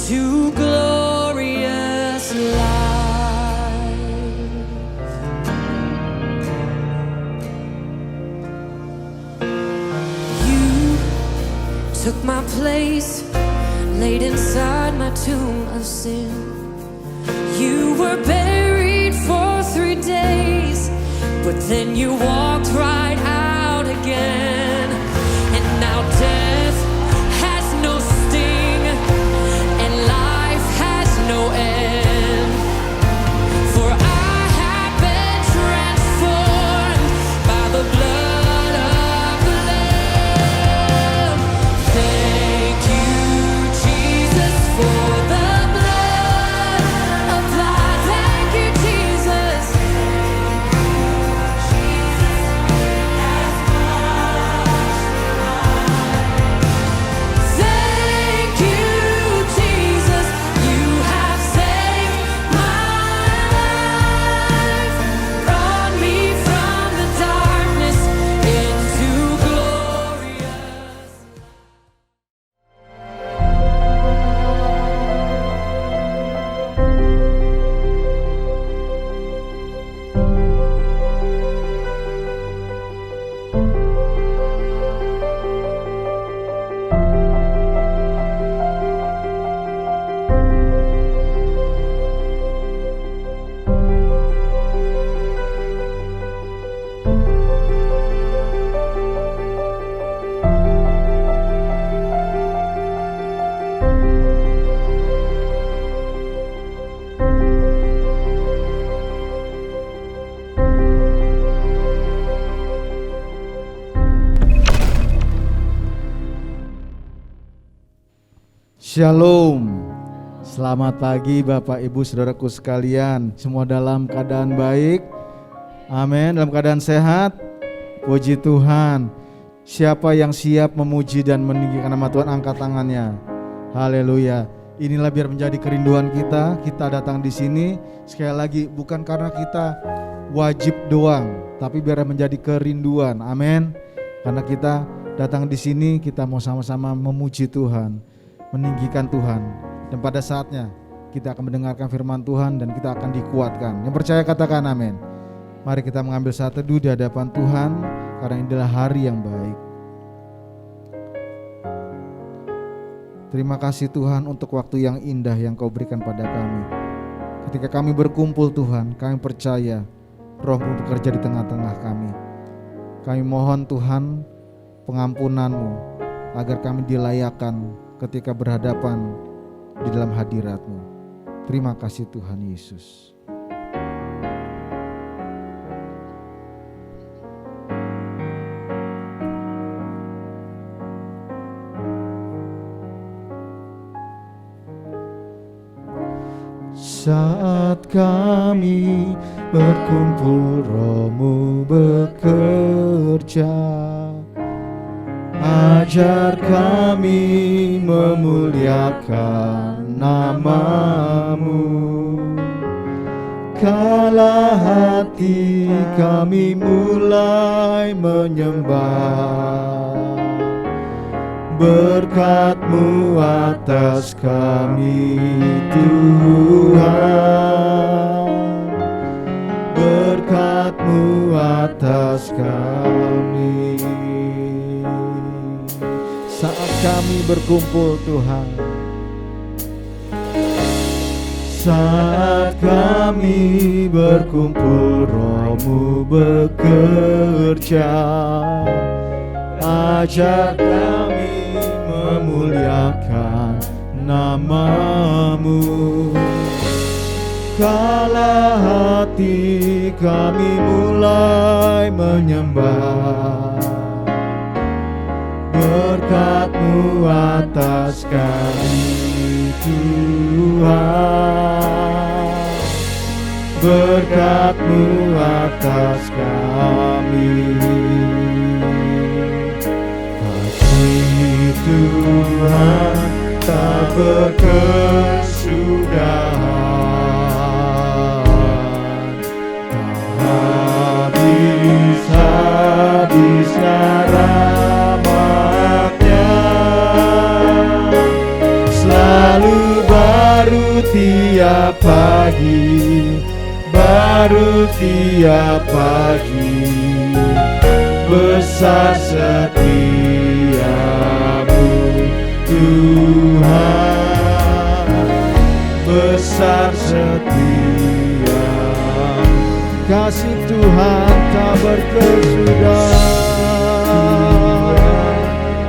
into glorious life. You took my place, laid inside my tomb of sin. You were buried for 3 days, but then you walked right out again. And now death has no sting, and life has no end. For I have been transformed by the blood of the Lamb. Thank you, Jesus, for the blood applied. Thank you, Jesus. Thank you, Jesus, you have saved my life, brought me from the darkness into glorious. Shalom. Selamat pagi Bapak Ibu Saudaraku sekalian. Semua dalam keadaan baik. Amin. Dalam keadaan sehat. Puji Tuhan. Siapa yang siap memuji dan meninggikan nama Tuhan, angkat tangannya. Haleluya. Inilah biar menjadi kerinduan kita. Kita datang di sini sekali lagi bukan karena kita wajib doang, tapi biar menjadi kerinduan. Amin. Karena kita datang di sini, kita mau sama-sama memuji Tuhan, meninggikan Tuhan, dan pada saatnya kita akan mendengarkan firman Tuhan dan kita akan dikuatkan. Yang percaya katakan amin. Mari kita mengambil saat teduh di hadapan Tuhan, karena inilah hari yang baik. Terima kasih Tuhan untuk waktu yang indah yang Kau berikan pada kami. Ketika kami berkumpul Tuhan, kami percaya Roh-Mu bekerja di tengah-tengah kami. Kami mohon Tuhan pengampunan-Mu agar kami dilayakkan ketika berhadapan di dalam hadirat-Mu. Terima kasih Tuhan Yesus. Saat kami berkumpul, Roh-Mu bekerja. Ajar kami memuliakan nama-Mu. Kala hati kami mulai menyembah, berkat-Mu atas kami Tuhan, berkat-Mu atas kami. Saat kami berkumpul Tuhan, saat kami berkumpul, Roh-Mu bekerja. Ajar kami memuliakan nama-Mu. Kala hati kami mulai menyembah, berkat-Mu atas kami Tuhan, berkat-Mu atas kami. Kasih Tuhan tak berkesudahan, tak habis-habisnya rahmat-Nya, selalu tiap pagi, baru tiap pagi. Besar setiamu Tuhan, besar setia. Kasih Tuhan tak berkesudahan,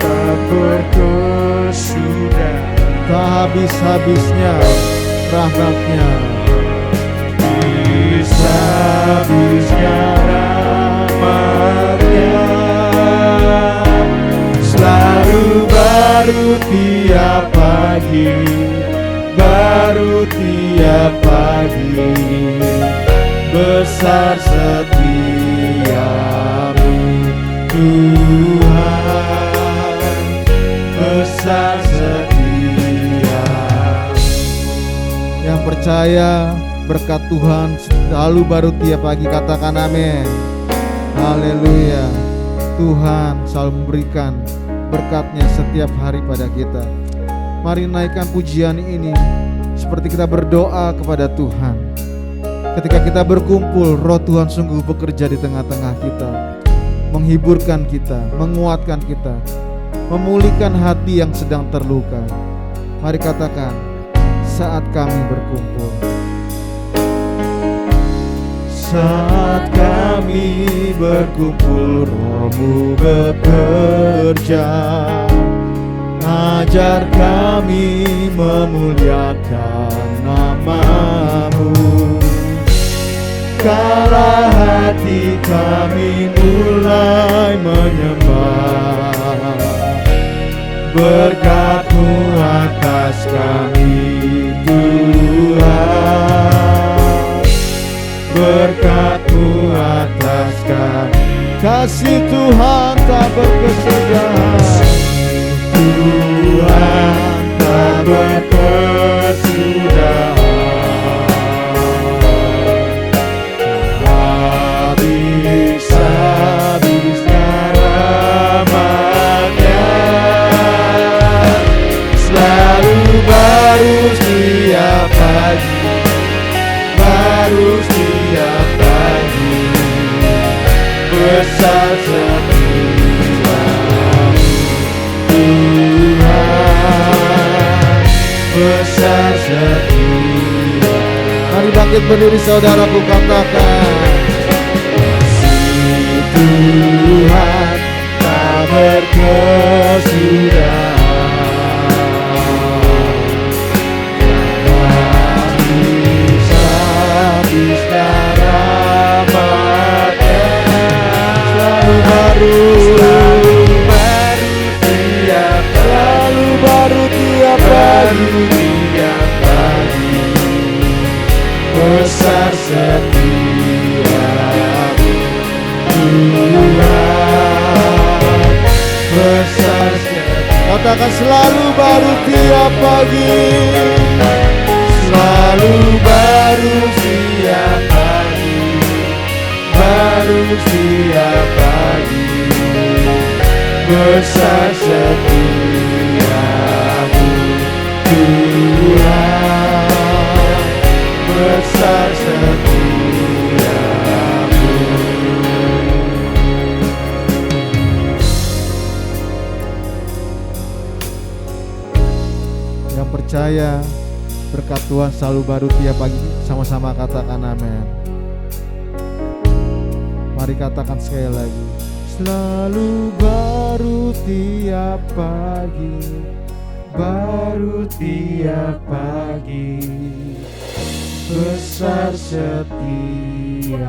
tak berkesudahan, tak habis-habisnya rahmatnya, habis-habisnya rahmatnya. Selalu baru tiap pagi, baru tiap pagi. Besar setiamu Tuhan, besar setia. Yang percaya berkat Tuhan selalu baru tiap pagi, katakan amin. Haleluya. Tuhan selalu memberikan berkatnya setiap hari pada kita. Mari naikkan pujian ini seperti kita berdoa kepada Tuhan. Ketika kita berkumpul, roh Tuhan sungguh bekerja di tengah-tengah kita, menghiburkan kita, menguatkan kita, memulihkan hati yang sedang terluka. Mari katakan, saat kami berkumpul, saat kami berkumpul, roh-Mu bekerja. Ajar kami memuliakan nama-Mu. Kala hati kami mulai menyembah, berkat-Mu atas kami Tuhan, berkat-Mu atas kami. Kasih Tuhan tak berkesudahan, Tuhan tak berkesudahan. Habis-habisnya rahmatnya, selalu baru setiap pagi, baru setiap pagi. Besar setiamu Tuhan, besar setia. Mari bangkit berdiri saudaraku, katakan, Tuhan tak berkesudahan. Habis-habisnya rahmatnya, selalu baru tiap pagi, baru tiap pagi. Besar setiamu Tuhan, besar setia. Katakan, selalu baru tiap pagi, selalu baru tiap pagi, baru tiap pagi. Besar setiamu Tuhan, besar setiamu. Yang percaya berkat Tuhan selalu baru tiap pagi, sama-sama katakan amin. Mari katakan sekali lagi, selalu baru tiap pagi, baru tiap pagi. Besar setiamu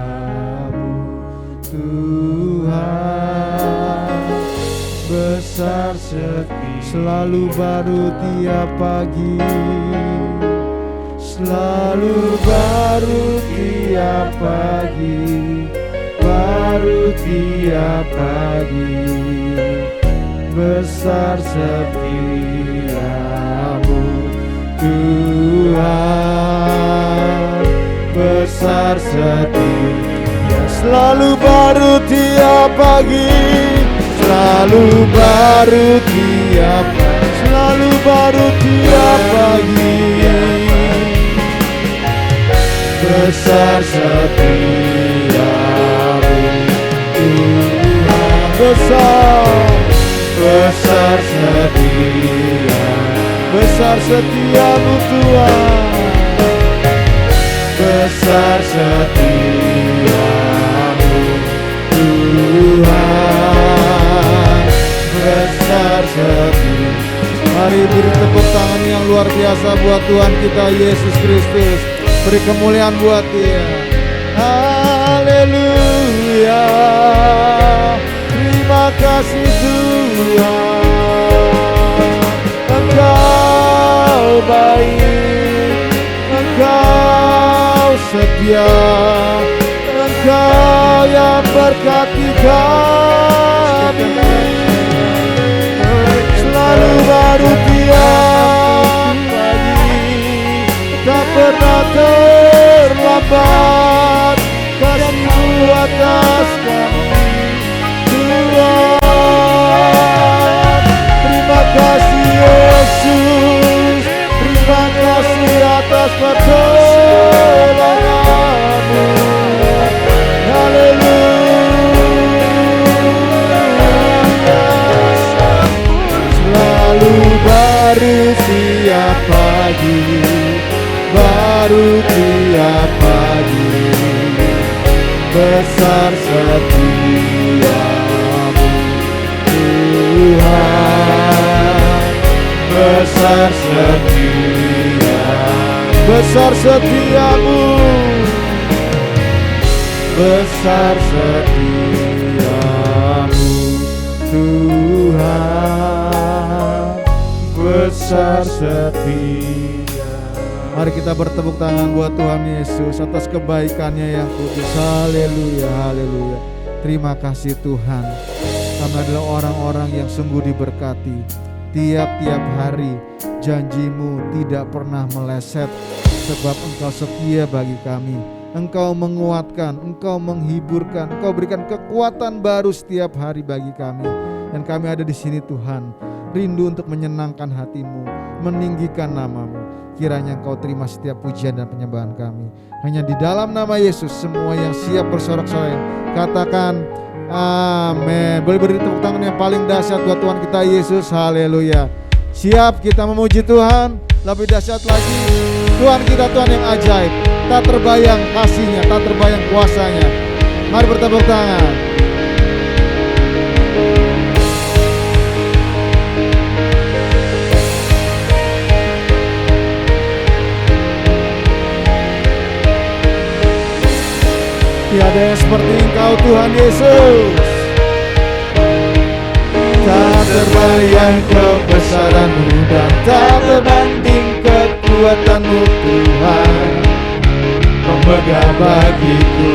Tuhan, besar setia. Selalu baru tiap pagi, selalu baru tiap pagi, baru tiap pagi. Besar setiamu Tuhan, besar setia. Selalu baru tiap pagi, selalu baru tiap, selalu baru tiap pagi. besar setiamu Tuhan, besar setia, besar setiamu Tuhan, besar setiamu Tuhan, besar setia. Mari beri tepuk tangan yang luar biasa buat Tuhan kita Yesus Kristus. Beri kemuliaan buat Dia. Haleluya. Terima kasih Tuhan. Engkau baik, Engkau setia, Engkau yang berkati kami. Selalu baru tiap pagi, tak pernah terlambat kasih-Mu atas kami Tuhan. Terima kasih Yesus, terima kasih atas pertolongan-Mu. Haleluya. Selalu baru tiap pagi, baru tiap pagi, besar setiamu Tuhan, besar setia, besar setiamu, besar setiamu Tuhan, besar setia. Mari kita bertepuk tangan buat Tuhan Yesus atas kebaikannya yang kudus. Haleluya, haleluya. Terima kasih Tuhan. Kami adalah orang-orang yang sungguh diberkati. Tiap-tiap hari janji-Mu tidak pernah meleset, sebab Engkau setia bagi kami. Engkau menguatkan, Engkau menghiburkan, Engkau berikan kekuatan baru setiap hari bagi kami. Dan kami ada di sini Tuhan, rindu untuk menyenangkan hati-Mu, meninggikan nama-Mu. Kiranya Engkau terima setiap pujian dan penyembahan kami. Hanya di dalam nama Yesus, semua yang siap bersorak-sorai katakan amin. Boleh beri tepuk tangan yang paling dahsyat buat Tuhan kita Yesus. Haleluya. Siap kita memuji Tuhan. Lebih dahsyat lagi, Tuhan kita Tuhan yang ajaib. Tak terbayang kasih-Nya, tak terbayang kuasa-Nya. Mari bertepuk tangan. Tiada yang seperti Engkau Tuhan Yesus. Tak terbayang kebesaran-Mu dan tak terbanding kekuatan-Mu Tuhan, pemegang bagiku.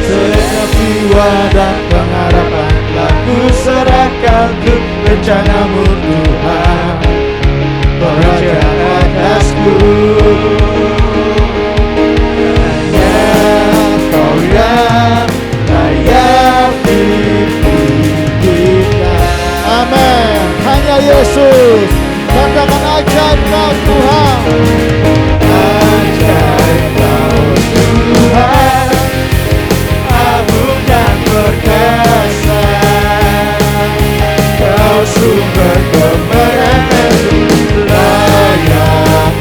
Segenap jiwa dan pengharapan telah ku serahkan untuk rencana-Mu Tuhan, kerajaan atasku. Amin. Hanya Yesus. Katakan ajaib Kau Tuhan. Ajaib Kau Tuhan, agung dan perkasa. Kau sumber kebenaran, layak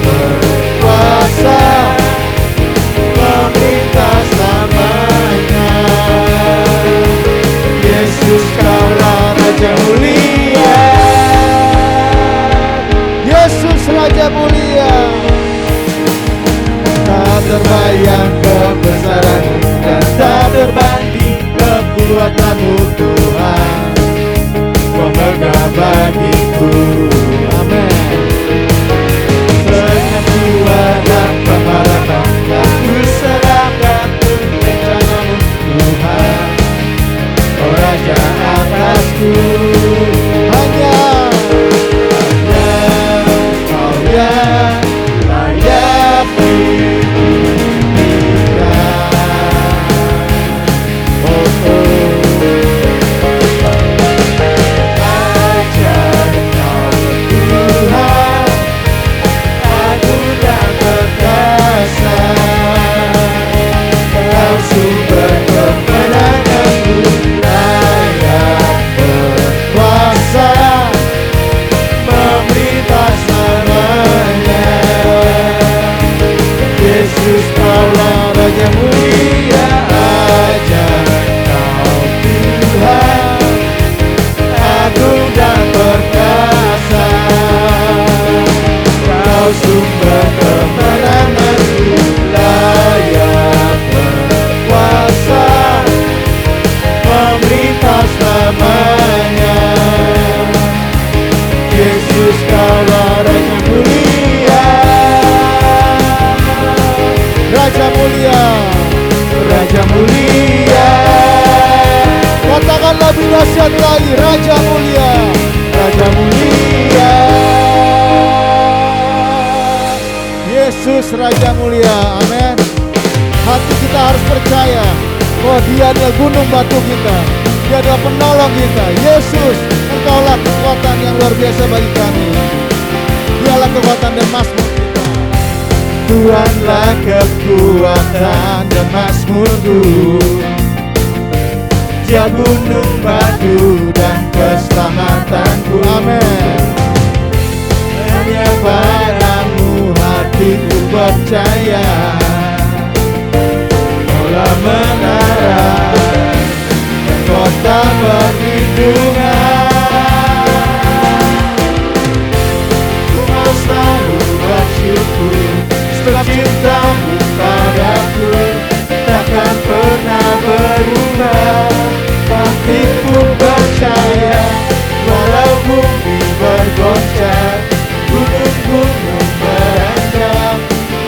Yesus Raja mulia, amin. Hati kita harus percaya bahwa Dia adalah gunung batu kita, Dia adalah penolong kita. Yesus, Engkaulah kekuatan yang luar biasa bagi kami. Dialah kekuatan dan mazmur kita. Tuhanlah kekuatan dan mazmurku, Dia gunung batu dan keselamatanku. Amin. Hanya padamu hatiku percaya, Kaulah menara dan kota perlindungan. Ku mau selalu bersyukur sebab cintamu padaku takkan pernah berubah. Hatiku percaya walau bumi bergoncang, gunung-gunung beranjak,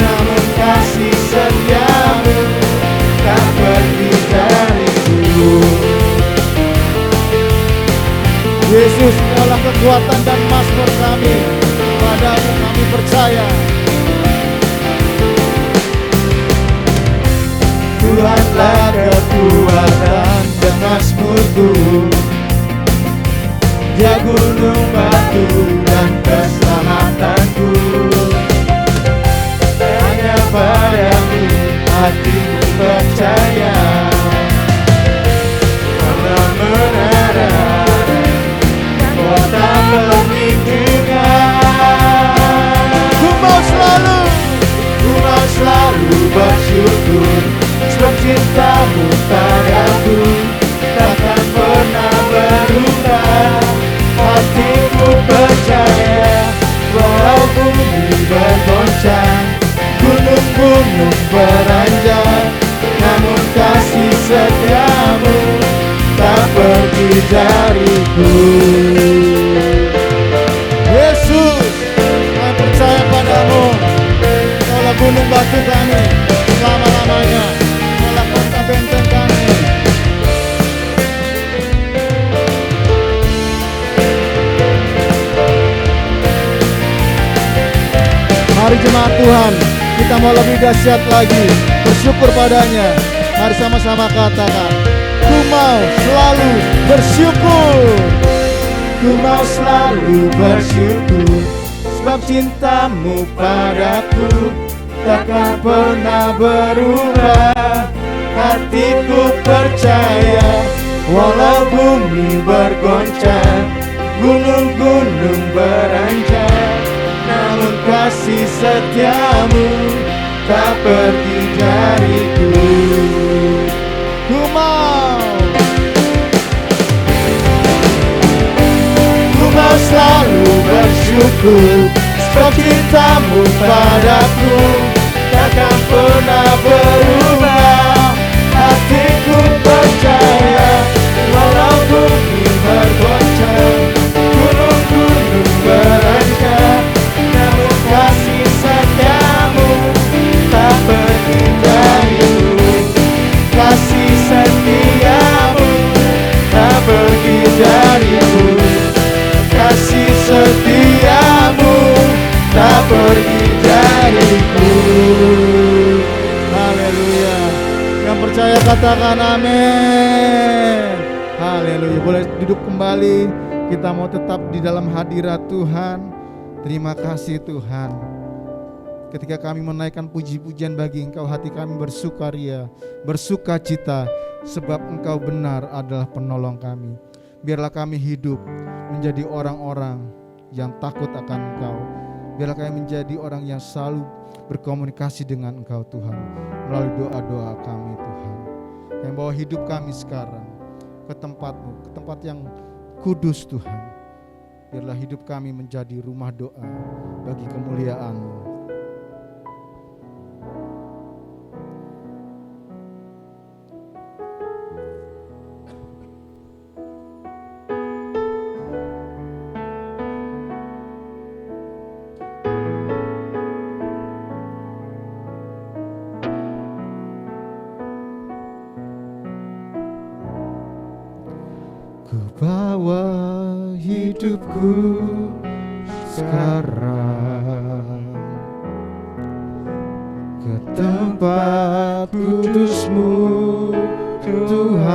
namun kasih setiamu tak pergi dariku. Yesus, Engkaulah kekuatan dan mazmur kami, padamu kami percaya. Tuhanlah kekuatan dan mazmurku, Dia gunung batu dan keselamatanku. Hanya padamu hatiku percaya, Kaulah menara dan kota perlindungan. Ku mau selalu bersyukur sebab cintamu padaku takkan pernah berubah. Hatiku percaya walau bumi bergoncang, gunung-gunung beranjak, namun kasih setiamu tak pergi dariku. Yesus, kami percaya padamu. Kaulah gunung batu kami selama-lamanya, Kaulah kota benteng kami. Mari jemaat Tuhan, kita mau lebih dahsyat lagi bersyukur padanya. Mari sama-sama katakan, ku mau selalu bersyukur. Ku mau selalu bersyukur sebab cintamu padaku takkan pernah berubah. Hatiku percaya walau bumi bergoncang, gunung-gunung beranjak, namun kasih setiamu tak pergi dariku. Ku mau selalu bersyukur sebab cintamu padaku takkan pernah berubah. Hatiku percaya walau bumi bergoncang, gunung-gunung beranjak, namun kasih setiamu tak pergi dariku. Kasih setiamu tak pergi dariku. Kasih setiamu tak pergi dariku. Haleluya. Yang percaya katakan amin. Haleluya. Boleh duduk kembali. Kita mau tetap di dalam hadirat Tuhan. Terima kasih Tuhan. Ketika kami menaikkan puji-pujian bagi Engkau, hati kami bersukaria, bersukacita, sebab Engkau benar adalah penolong kami. Biarlah kami hidup menjadi orang-orang yang takut akan Engkau. Biarlah kami menjadi orang yang selalu berkomunikasi dengan Engkau Tuhan, melalui doa-doa kami Tuhan. Yang bawa hidup kami sekarang ke tempat-Mu, ke tempat yang kudus Tuhan. Biarlah hidup kami menjadi rumah doa bagi kemuliaan-Mu. Ku bawa hidupku sekarang ke tempat kudus-Mu Tuhan.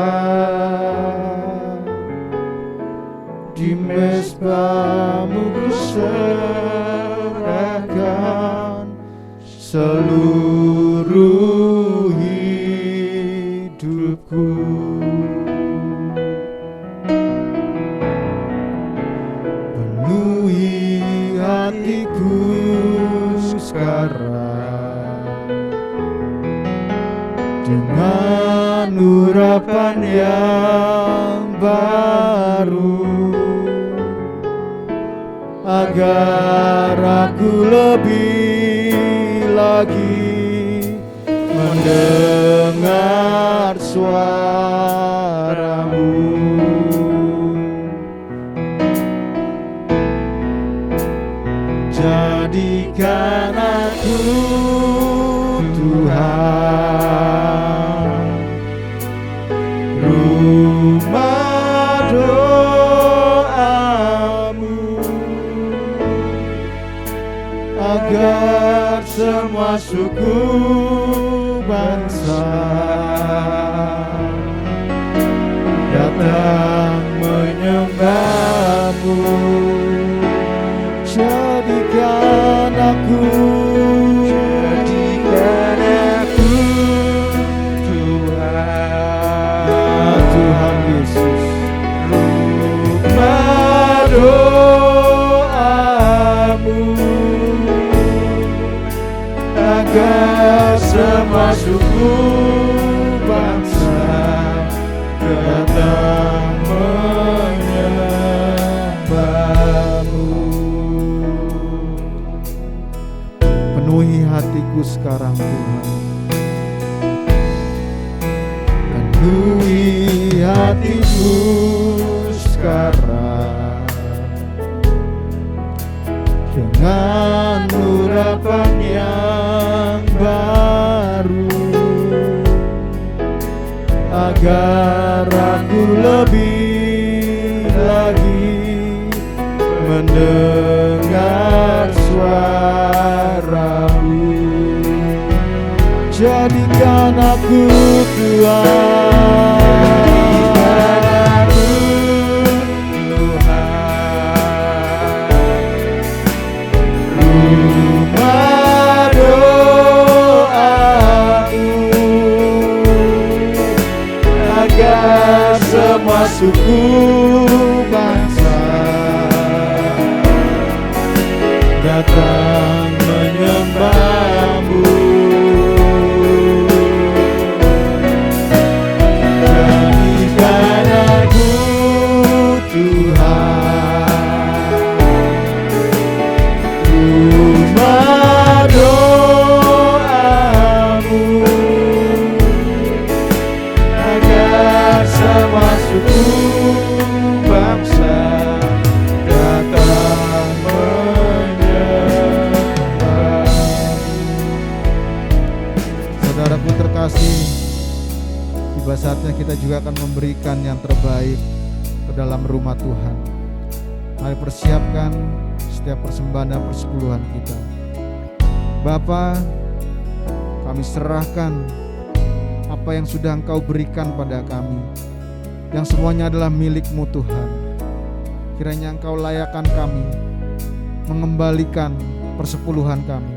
Di mezbah-Mu ku serahkan seluruh hidupku. Penuhi hatiku sekarang dengan urapan yang baru, agar aku lebih lagi mendengar suara-Mu. Jadikan aku Tuhan rumah doa-Mu, agar semua suku bangsa datang menyembah-Mu. Jadikan aku Tuhan, Tuhan Yesus, rumah doa-Mu, agar semua suku bangsa datang menyembah-Mu. Penuhi hatiku sekarang Tuhan, penuhi hatiku sekarang dengan urapan yang baru, agar aku lebih lagi mendengar suara-Mu. Jadikan aku Tuhan, rumah doa-Mu, agar semua suku bangsa datang menyembah-Mu. Jadikan aku Tuhan rumah doa-Mu, agar semua suku bangsa datang menyembah-Mu. Saudaraku terkasih, tiba saatnya kita juga akan memberikan yang terbaik ke dalam rumah Tuhan. Mari persiapkan setiap persembahan dan persepuluhan kita. Bapa, kami serahkan apa yang sudah Engkau berikan pada kami, yang semuanya adalah milik-Mu Tuhan. Kiranya Engkau layakkan kami mengembalikan persepuluhan kami,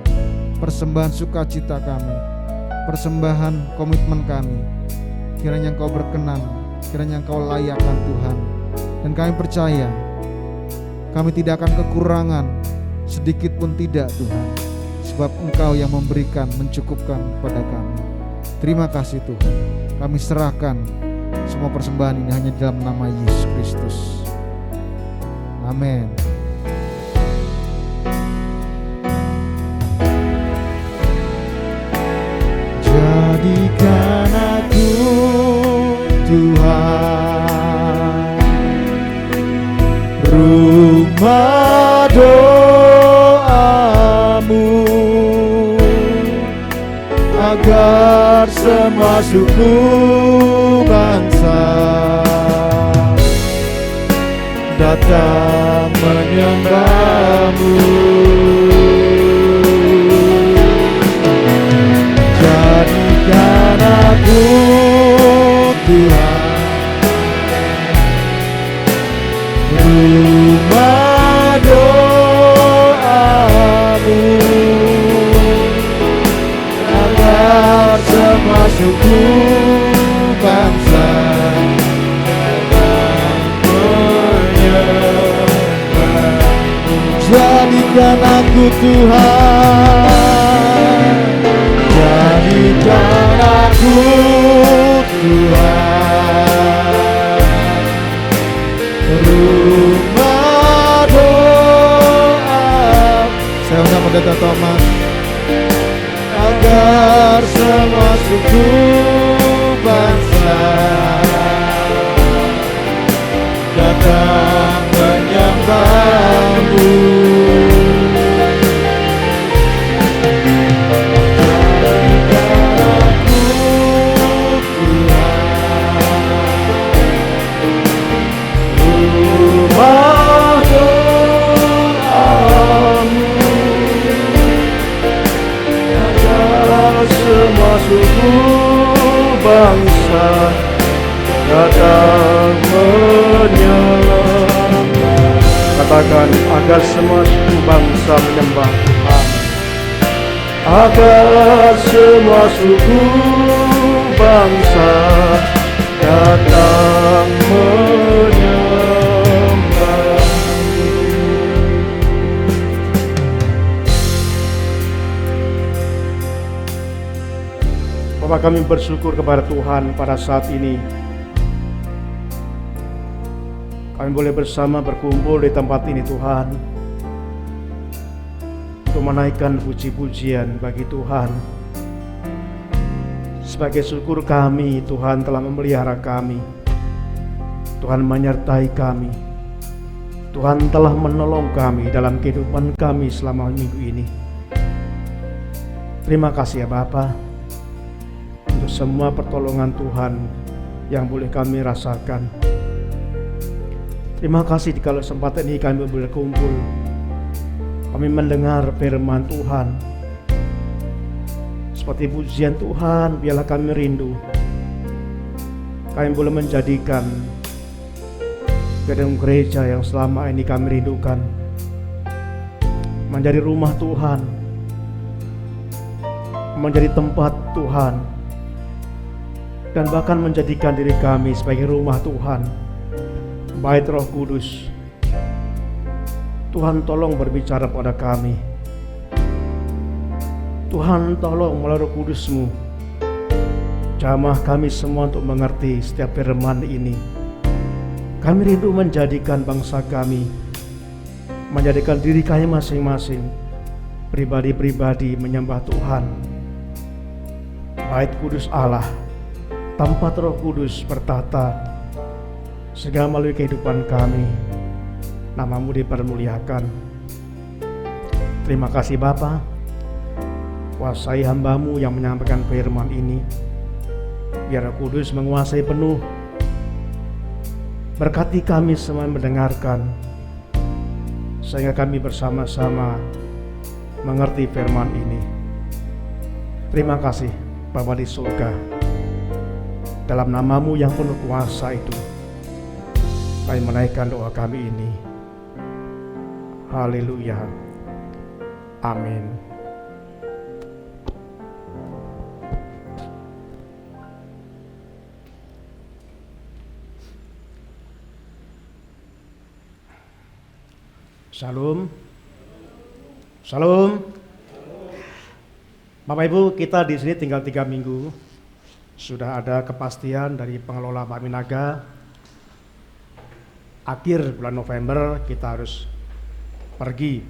persembahan sukacita kami, persembahan komitmen kami. Kiranya Engkau berkenan, kiranya Engkau layakkan Tuhan. Dan kami percaya kami tidak akan kekurangan sedikit pun tidak Tuhan, sebab Engkau yang memberikan, mencukupkan kepada kami. Terima kasih Tuhan. Kami serahkan semua persembahan ini hanya dalam nama Yesus Kristus. Amin. Jadikan aku Tuhan rumah doa-Mu, agar semua suku bangsa datang menyembah-Mu. semua suku bangsa menyembah. Jadikan aku Tuhan, jadikan aku Tuhan, rumah doa. Saya undang Pendeta Thomas, agar semua suku bangsa datang menyembahmu. Suku bangsa datang menyembah. Katakan, agar semua suku bangsa menyembah Tuhan. Agar semua suku bangsa datang menyembah. Bapak, kami bersyukur kepada Tuhan pada saat ini. Kami boleh bersama berkumpul di tempat ini Tuhan, untuk menaikkan puji-pujian bagi Tuhan. Sebagai syukur kami, Tuhan telah memelihara kami, Tuhan menyertai kami, Tuhan telah menolong kami dalam kehidupan kami selama minggu ini. Terima kasih ya Bapa, untuk semua pertolongan Tuhan yang boleh kami rasakan. Terima kasih kalau kesempatan ini kami boleh berkumpul, kami mendengar firman Tuhan. Seperti pujian Tuhan, biarlah kami rindu, kami boleh menjadikan gedung gereja yang selama ini kami rindukan menjadi rumah Tuhan, menjadi tempat Tuhan, dan bahkan menjadikan diri kami sebagai rumah Tuhan, bait Roh Kudus. Tuhan tolong berbicara pada kami. Tuhan tolong melalui Roh Kudus-Mu jamah kami semua untuk mengerti setiap firman ini. Kami rindu menjadikan bangsa kami, menjadikan diri kami masing-masing pribadi-pribadi menyembah Tuhan, bait kudus Allah, tempat Roh Kudus bertata, sehingga melalui kehidupan kami Nama-Mu dipermuliakan. Terima kasih Bapa, kuasai hamba-Mu yang menyampaikan firman ini. Biar Roh Kudus menguasai penuh, berkati kami semua mendengarkan, sehingga kami bersama-sama mengerti firman ini. Terima kasih Bapa di surga, dalam nama-Mu yang penuh kuasa itu kami menaikkan doa kami ini. Haleluya. Amin. Shalom. Shalom. Bapak Ibu, kita di sini tinggal 3 minggu. Sudah ada kepastian dari pengelola Pak Minaga. Akhir bulan November kita harus pergi.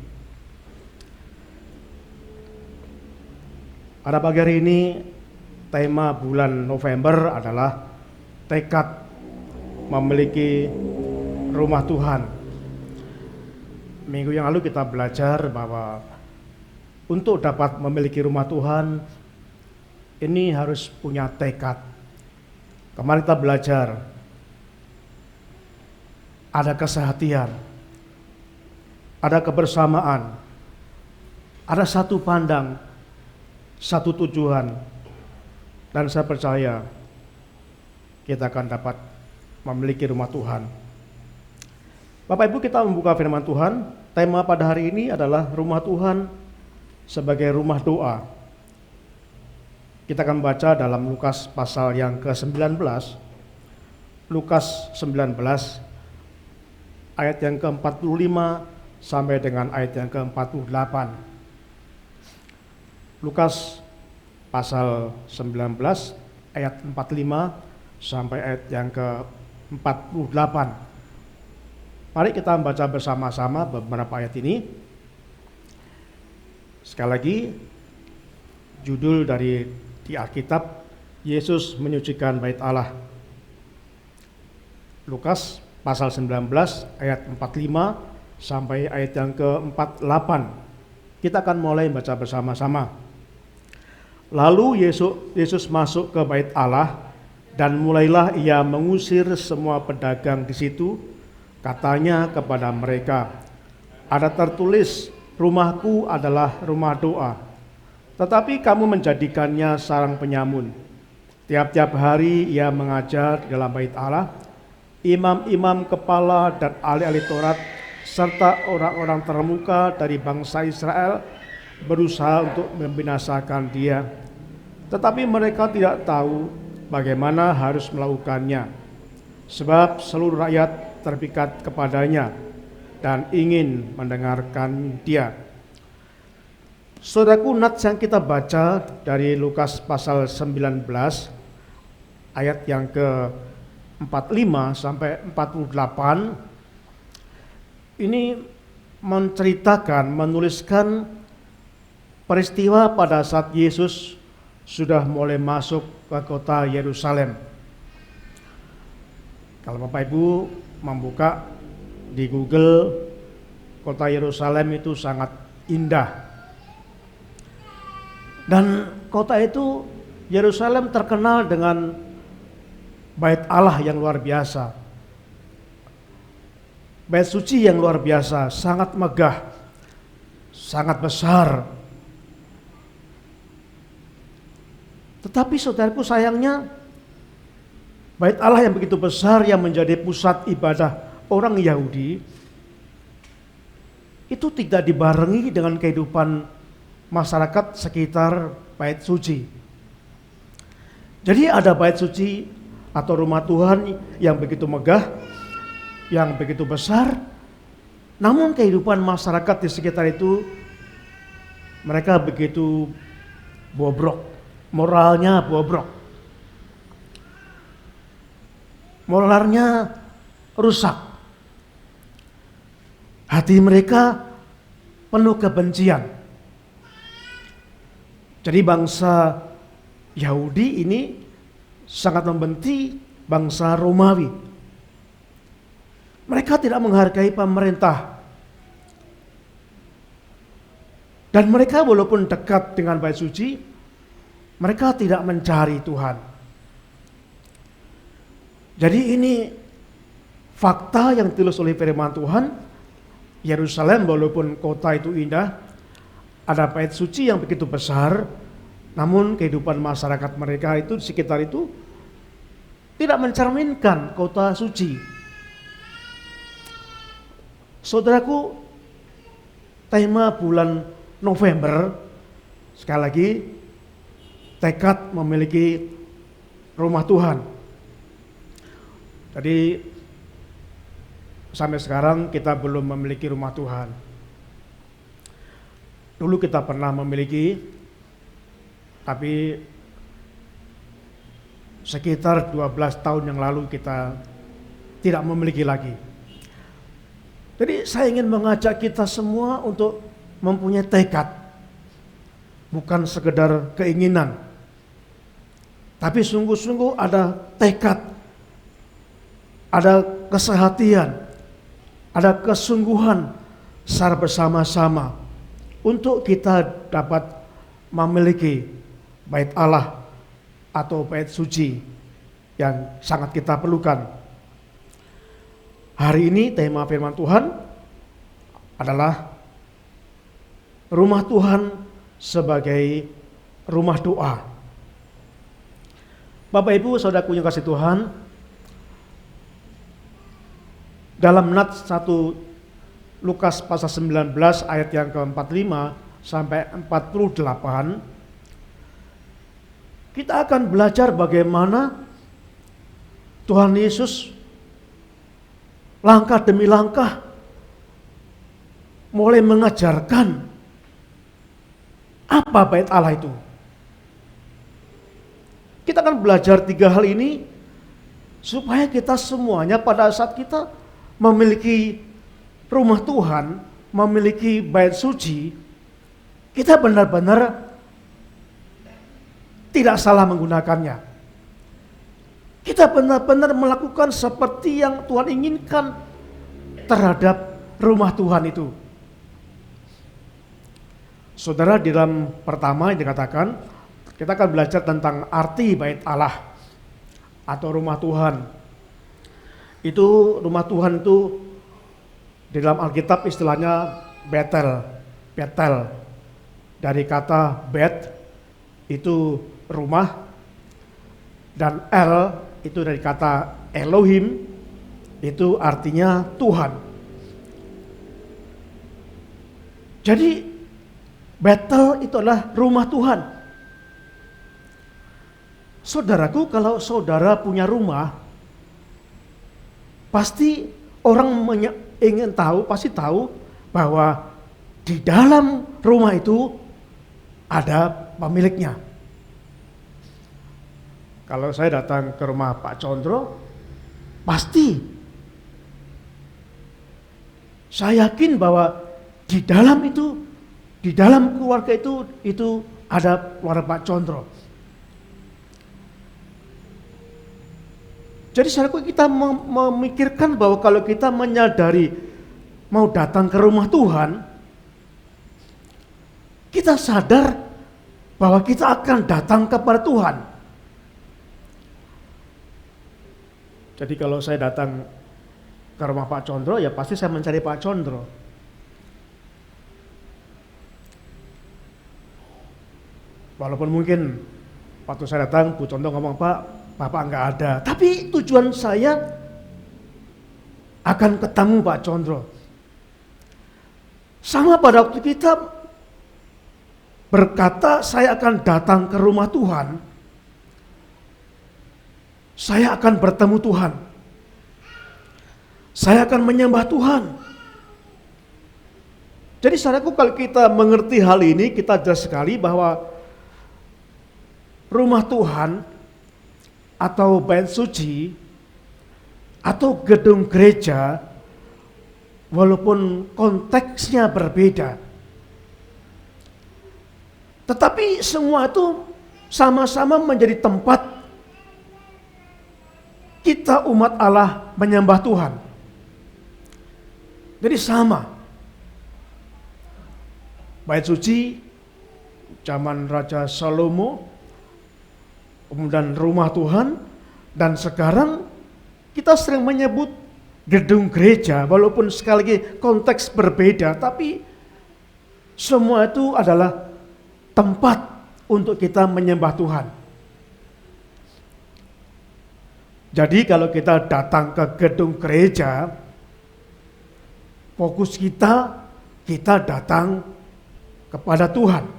Pada pagi hari ini tema bulan November adalah tekad memiliki rumah Tuhan. Minggu yang lalu kita belajar bahwa untuk dapat memiliki rumah Tuhan ini harus punya tekad. Kemarin kita belajar ada kesehatian, ada kebersamaan, ada satu pandang, satu tujuan, dan saya percaya kita akan dapat memiliki rumah Tuhan. Bapak Ibu, kita membuka firman Tuhan. Tema pada hari ini adalah rumah Tuhan sebagai rumah doa. Kita akan membaca dalam Lukas pasal yang ke-19. Lukas 19 ayat yang ke-45 sampai dengan ayat yang ke-48. Lukas pasal 19 ayat 45 sampai ayat yang ke-48. Mari kita membaca bersama-sama beberapa ayat ini. Sekali lagi, judul dari di Alkitab, Yesus menyucikan bait Allah. Lukas pasal 19 ayat 45 sampai ayat yang ke-48. Kita akan mulai baca bersama-sama. Lalu Yesus masuk ke bait Allah dan mulailah ia mengusir semua pedagang di situ. Katanya kepada mereka, ada tertulis, rumahku adalah rumah doa, tetapi kamu menjadikannya sarang penyamun. Tiap-tiap hari ia mengajar di dalam bait Allah. Imam-imam kepala dan ahli-ahli Taurat serta orang-orang terkemuka dari bangsa Israel berusaha untuk membinasakan dia. Tetapi mereka tidak tahu bagaimana harus melakukannya, sebab seluruh rakyat terpikat kepadanya dan ingin mendengarkan dia. Saudaraku, nats yang kita baca dari Lukas pasal 19 ayat yang ke-45 sampai 48 ini menceritakan, menuliskan peristiwa pada saat Yesus sudah mulai masuk ke kota Yerusalem. Kalau Bapak Ibu membuka di Google, kota Yerusalem itu sangat indah. Dan kota itu, Yerusalem terkenal dengan bait Allah yang luar biasa. Bait suci yang luar biasa, sangat megah, sangat besar. Tetapi saudaraku, sayangnya bait Allah yang begitu besar yang menjadi pusat ibadah orang Yahudi itu tidak dibarengi dengan kehidupan masyarakat sekitar bait suci. Jadi ada bait suci atau rumah Tuhan yang begitu megah, yang begitu besar, namun kehidupan masyarakat di sekitar itu mereka begitu bobrok, moralnya bobrok, moralnya rusak, hati mereka penuh kebencian. Jadi bangsa Yahudi ini sangat membenci bangsa Romawi. Mereka tidak menghargai pemerintah. Dan mereka walaupun dekat dengan bait suci, mereka tidak mencari Tuhan. Jadi ini fakta yang ditulis oleh firman Tuhan. Yerusalem walaupun kota itu indah, ada bait suci yang begitu besar, namun kehidupan masyarakat mereka itu di sekitar itu tidak mencerminkan kota suci. Saudaraku, tema bulan November, sekali lagi, tekad memiliki rumah Tuhan. Jadi sampai sekarang kita belum memiliki rumah Tuhan. Dulu kita pernah memiliki, tapi sekitar 12 tahun yang lalu kita tidak memiliki lagi. Jadi saya ingin mengajak kita semua untuk mempunyai tekad, bukan sekedar keinginan, tapi sungguh-sungguh ada tekad, ada kesehatian, ada kesungguhan secara bersama-sama untuk kita dapat memiliki bait Allah atau bait suci yang sangat kita perlukan. Hari ini tema firman Tuhan adalah rumah Tuhan sebagai rumah doa. Bapak Ibu saudaraku yang kasih Tuhan, dalam nats 1 Lukas pasal 19 ayat yang ke-45 sampai 48, kita akan belajar bagaimana Tuhan Yesus langkah demi langkah mulai mengajarkan apa bait Allah itu. Kita akan belajar 3 hal ini supaya kita semuanya pada saat kita memiliki rumah Tuhan, memiliki bait suci, kita benar-benar tidak salah menggunakannya. Kita benar-benar melakukan seperti yang Tuhan inginkan terhadap rumah Tuhan itu. Saudara, di dalam pertama yang dikatakan, kita akan belajar tentang arti bait Allah atau rumah Tuhan. Itu rumah Tuhan itu di dalam Alkitab istilahnya Betel. Betel dari kata bet itu rumah, dan El itu dari kata Elohim, itu artinya Tuhan. Jadi Betel itu adalah rumah Tuhan. Saudaraku, kalau saudara punya rumah, pasti orang ingin tahu, pasti tahu bahwa di dalam rumah itu ada pemiliknya. Kalau saya datang ke rumah Pak Condro, pasti saya yakin bahwa di dalam itu, di dalam keluarga itu ada keluarga Pak Condro. Jadi saudaraku, kita memikirkan bahwa kalau kita menyadari mau datang ke rumah Tuhan, kita sadar bahwa kita akan datang kepada Tuhan. Jadi kalau saya datang ke rumah Pak Condro, ya pasti saya mencari Pak Condro. Walaupun mungkin waktu saya datang, Bu Condro ngomong, Pak, Bapak nggak ada. Tapi tujuan saya akan ketemu Pak Condro. Sama pada waktu kita berkata, saya akan datang ke rumah Tuhan, saya akan bertemu Tuhan, saya akan menyembah Tuhan. Jadi saudaraku, kalau kita mengerti hal ini, kita jelas sekali bahwa rumah Tuhan atau bait suci atau gedung gereja, walaupun konteksnya berbeda, tetapi semua itu sama-sama menjadi tempat kita umat Allah menyembah Tuhan. Jadi sama. Bait suci zaman Raja Salomo, kemudian rumah Tuhan, dan sekarang kita sering menyebut gedung gereja, walaupun sekali lagi konteks berbeda, tapi semua itu adalah tempat untuk kita menyembah Tuhan. Jadi kalau kita datang ke gedung gereja, fokus kita datang kepada Tuhan.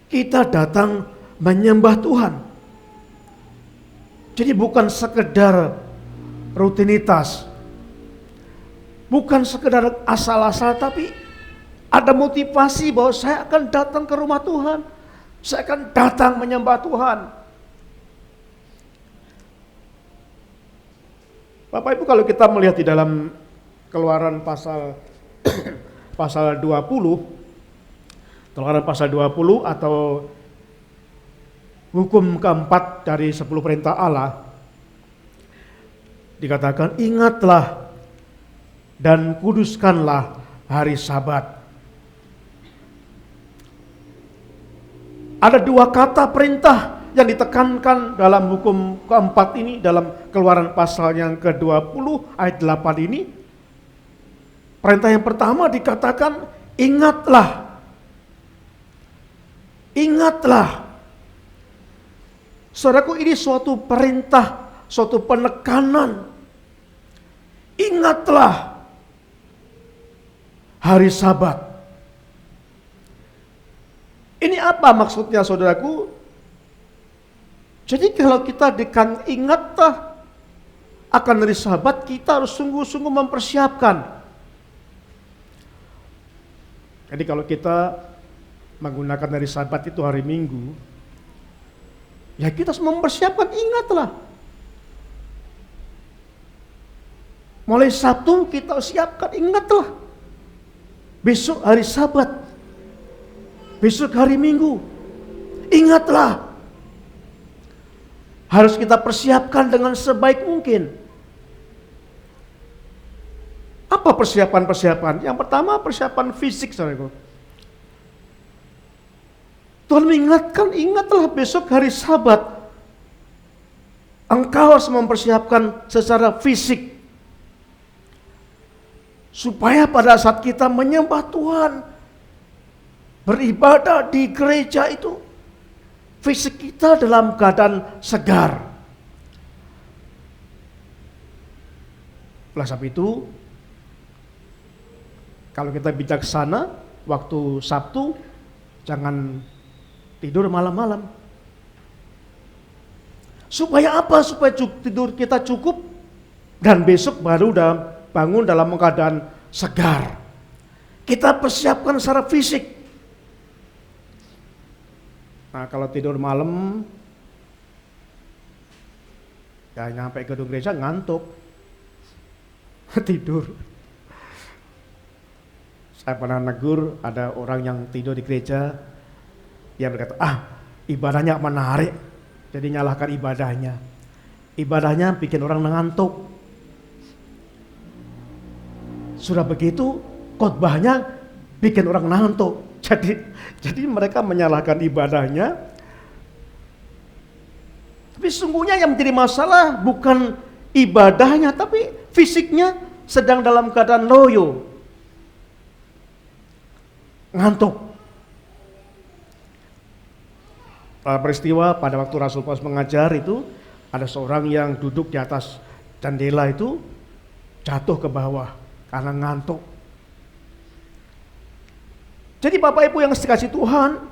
Kita datang menyembah Tuhan. Jadi bukan sekedar rutinitas, bukan sekedar asal-asal, tapi ada motivasi bahwa saya akan datang ke rumah Tuhan, saya akan datang menyembah Tuhan. Bapak Ibu, kalau kita melihat di dalam Keluaran pasal pasal 20, Keluaran pasal 20 atau hukum keempat dari 10 perintah Allah, dikatakan, ingatlah dan kuduskanlah hari Sabat. Ada 2 kata perintah yang ditekankan dalam hukum keempat ini, dalam Keluaran pasal yang ke-20 ayat 8 ini. Perintah yang pertama dikatakan, ingatlah. Ingatlah. Saudaraku, ini suatu perintah, suatu penekanan. Ingatlah hari Sabat. Ini apa maksudnya, saudaraku? Jadi kalau kita ingatlah akan hari Sabat, kita harus sungguh-sungguh mempersiapkan. Jadi kalau kita menggunakan hari Sabat itu hari Minggu, ya kita harus mempersiapkan, ingatlah. Mulai Sabtu kita siapkan, ingatlah. Besok hari Sabat, besok hari Minggu, ingatlah. Harus kita persiapkan dengan sebaik mungkin. Apa persiapan-persiapan? Yang pertama persiapan fisik, saudaraku. Tuhan mengingatkan, ingatlah besok hari Sabat. Engkau harus mempersiapkan secara fisik. Supaya pada saat kita menyembah Tuhan, beribadah di gereja itu, fisik kita dalam keadaan segar. Oleh sebab itu, kalau kita bijaksana, waktu Sabtu, jangan tidur malam-malam. Supaya apa? Supaya tidur kita cukup, dan besok baru bangun dalam keadaan segar. Kita persiapkan secara fisik. Nah, kalau tidur malam, ya nyampe gedung gereja ngantuk, tidur. Saya pernah negur ada orang yang tidur di gereja, dia berkata, ibadahnya menarik, jadi nyalahkan ibadahnya. Ibadahnya bikin orang ngantuk. Sudah begitu, khotbahnya bikin orang ngantuk. Jadi mereka menyalahkan ibadahnya. Tapi sungguhnya yang menjadi masalah bukan ibadahnya, tapi fisiknya sedang dalam keadaan loyo, ngantuk. Peristiwa pada waktu Rasul Paulus mengajar itu, ada seorang yang duduk di atas jendela itu jatuh ke bawah karena ngantuk. Jadi Bapak Ibu yang dikasihi Tuhan,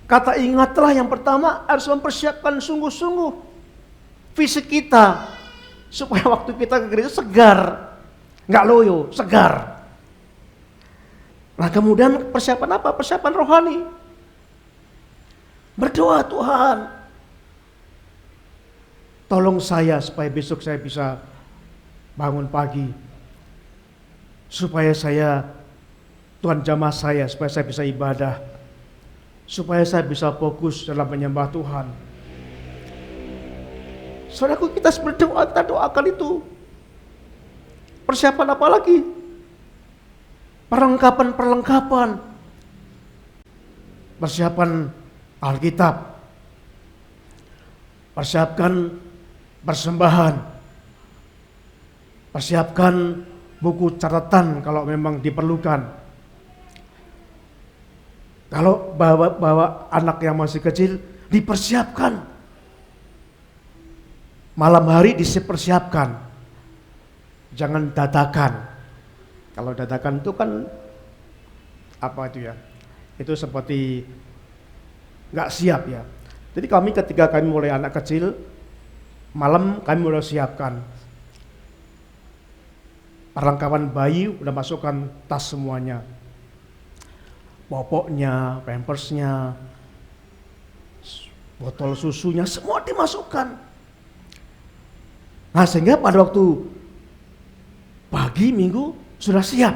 kata ingatlah yang pertama harus mempersiapkan sungguh-sungguh fisik kita, supaya waktu kita ke gereja segar, nggak loyo, segar. Nah kemudian persiapan apa? Persiapan rohani. Berdoa, Tuhan, tolong saya supaya besok saya bisa bangun pagi, supaya Tuhan jamah saya, supaya saya bisa ibadah, supaya saya bisa fokus dalam menyembah Tuhan. Saudaraku, kita berdoa, kita doakan itu. Persiapan apa lagi? Perlengkapan. Persiapan Alkitab. Persiapkan persembahan. Persiapkan buku catatan kalau memang diperlukan. Kalau bawa anak yang masih kecil, dipersiapkan. Malam hari dipersiapkan. Jangan dadakan. Kalau dadakan itu kan apa itu ya? Itu seperti nggak siap ya. Jadi ketika kami mulai anak kecil, malam kami udah siapkan. Perlengkapan bayi udah masukkan tas semuanya. Popoknya, pampersnya, botol susunya, semua dimasukkan. Nah sehingga pada waktu pagi minggu sudah siap.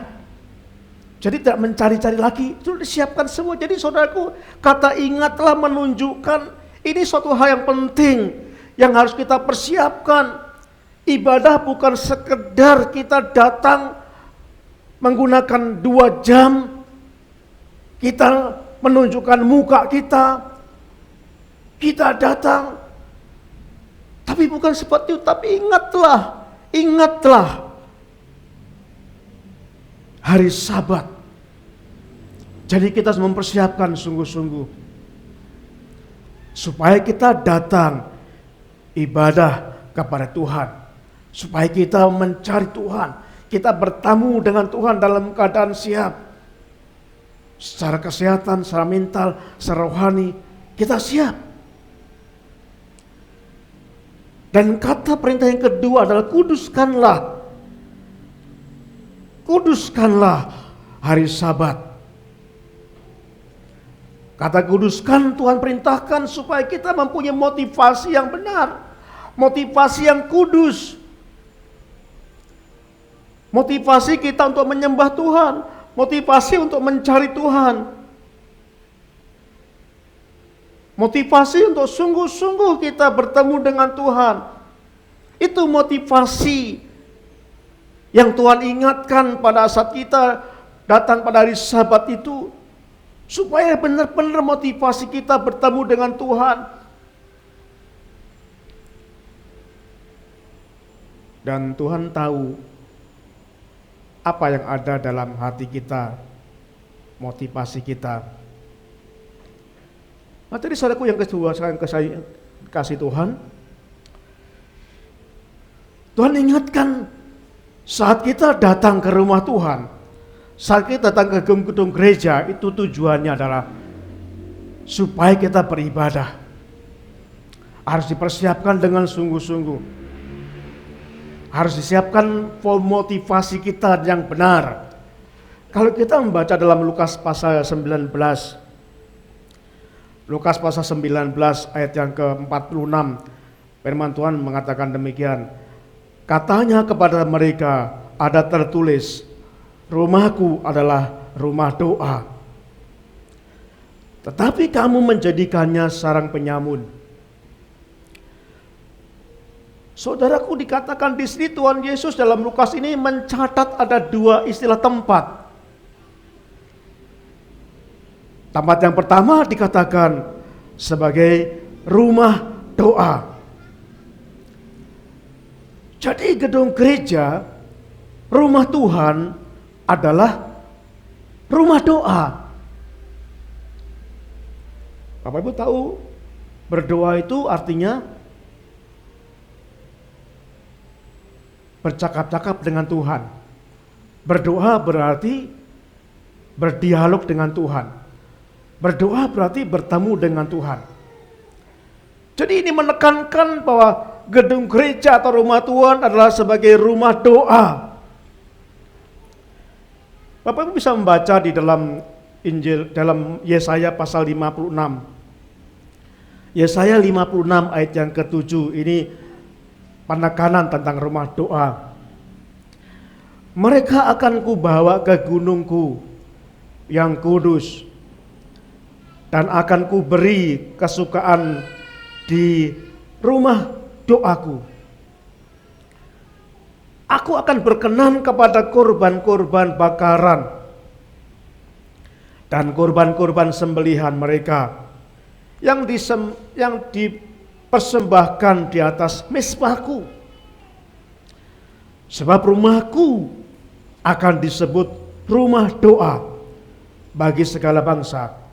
Jadi tidak mencari-cari lagi, sudah disiapkan semua. Jadi saudaraku, kata ingatlah menunjukkan ini suatu hal yang penting yang harus kita persiapkan. Ibadah bukan sekedar kita datang menggunakan 2 jam, kita menunjukkan muka kita datang. Tapi bukan seperti itu, tapi ingatlah hari Sabat. Jadi kita harus mempersiapkan sungguh-sungguh supaya kita datang ibadah kepada Tuhan, supaya kita mencari Tuhan, kita bertemu dengan Tuhan dalam keadaan siap. Secara kesehatan, secara mental, secara rohani, kita siap. Dan kata perintah yang kedua adalah kuduskanlah. Kuduskanlah hari Sabat. Kata kuduskan Tuhan perintahkan supaya kita mempunyai motivasi yang benar. Motivasi yang kudus. Motivasi kita untuk menyembah Tuhan. Motivasi untuk mencari Tuhan. Motivasi untuk sungguh-sungguh kita bertemu dengan Tuhan. Itu motivasi yang Tuhan ingatkan pada saat kita datang pada hari Sabat itu. Supaya benar-benar motivasi kita bertemu dengan Tuhan. Dan Tuhan tahu apa yang ada dalam hati kita, motivasi kita. Materi saudaraku yang kedua, saya kasih Tuhan. Tuhan ingatkan saat kita datang ke rumah Tuhan, saat kita datang ke gedung gereja, itu tujuannya adalah supaya kita beribadah. Harus dipersiapkan dengan sungguh-sungguh. Harus disiapkan motivasi kita yang benar. Kalau kita membaca dalam Lukas pasal 19, Lukas pasal 19 ayat yang ke-46, firman Tuhan mengatakan demikian. Katanya kepada mereka, ada tertulis, rumahku adalah rumah doa. Tetapi kamu menjadikannya sarang penyamun. Saudaraku, dikatakan di sini Tuhan Yesus dalam Lukas ini mencatat ada dua istilah tempat. Tempat yang pertama dikatakan sebagai rumah doa. Jadi gedung gereja, rumah Tuhan adalah rumah doa. Bapak Ibu tahu berdoa itu artinya bercakap-cakap dengan Tuhan. Berdoa berarti berdialog dengan Tuhan. Berdoa berarti bertemu dengan Tuhan. Jadi ini menekankan bahwa gedung gereja atau rumah Tuhan adalah sebagai rumah doa. Bapak Ibu bisa membaca di dalam Injil, dalam Yesaya pasal 56. Yesaya 56 ayat yang ke-7 ini penekanan tentang rumah doa. Mereka akan kubawa ke gunungku yang kudus, dan akan kuberi kesukaan di rumah doaku. Aku akan berkenan kepada korban-korban bakaran dan korban-korban sembelihan mereka yang dipersembahkan di atas mezbahku. Sebab rumahku akan disebut rumah doa bagi segala bangsa.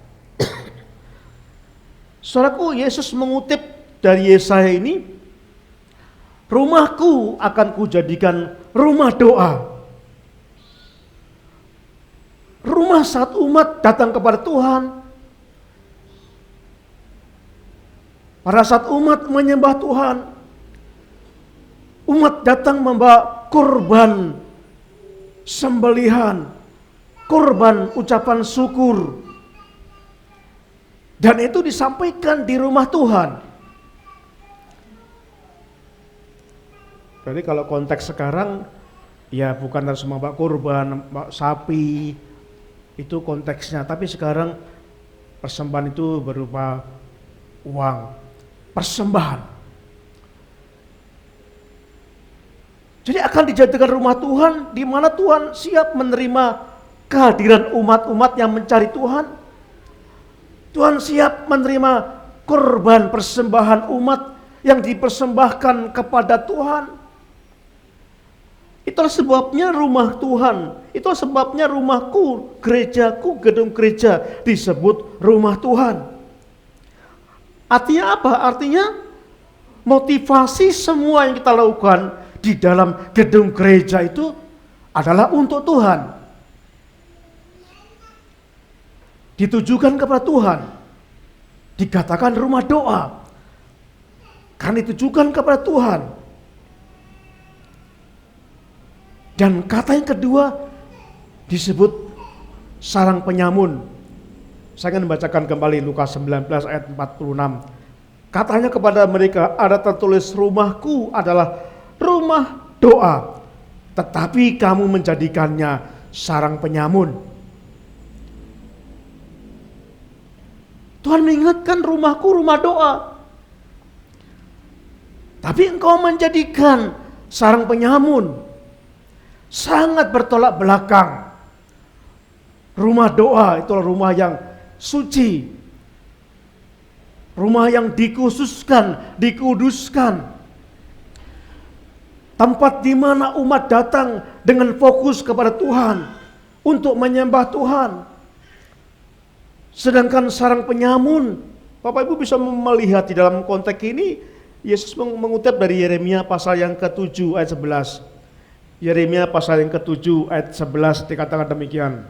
Saudaraku, Yesus mengutip dari Yesaya ini, rumahku akan kujadikan rumah doa. Rumah saat umat datang kepada Tuhan. Pada saat umat menyembah Tuhan, umat datang membawa korban sembelihan, korban ucapan syukur. Dan itu disampaikan di rumah Tuhan. Jadi kalau konteks sekarang, ya bukan harus membawa korban, membawa sapi, itu konteksnya. Tapi sekarang persembahan itu berupa uang, persembahan. Jadi akan dijadikan rumah Tuhan, di mana Tuhan siap menerima kehadiran umat-umat yang mencari Tuhan. Tuhan siap menerima korban persembahan umat yang dipersembahkan kepada Tuhan. Itulah sebabnya rumah Tuhan, itulah sebabnya rumahku, gerejaku, gedung gereja disebut rumah Tuhan. Artinya apa? Artinya motivasi semua yang kita lakukan di dalam gedung gereja itu adalah untuk Tuhan. Ditujukan kepada Tuhan. Dikatakan rumah doa. karena ditujukan kepada Tuhan. Dan kata yang kedua disebut sarang penyamun. Saya akan membacakan kembali Lukas 19 ayat 46. Katanya kepada mereka, ada tertulis, rumahku adalah rumah doa, tetapi kamu menjadikannya sarang penyamun. Tuhan mengingatkan, rumahku rumah doa, tapi engkau menjadikan sarang penyamun. Sangat bertolak belakang. Rumah doa itulah rumah yang suci, rumah yang dikhususkan, dikuduskan, tempat di mana umat datang dengan fokus kepada Tuhan untuk menyembah Tuhan. Sedangkan sarang penyamun, Bapak Ibu bisa melihat di dalam konteks ini, Yesus mengutip dari Yeremia pasal yang ke-7 ayat 11. Yeremia pasal yang ke-7 ayat 11 dikatakan demikian.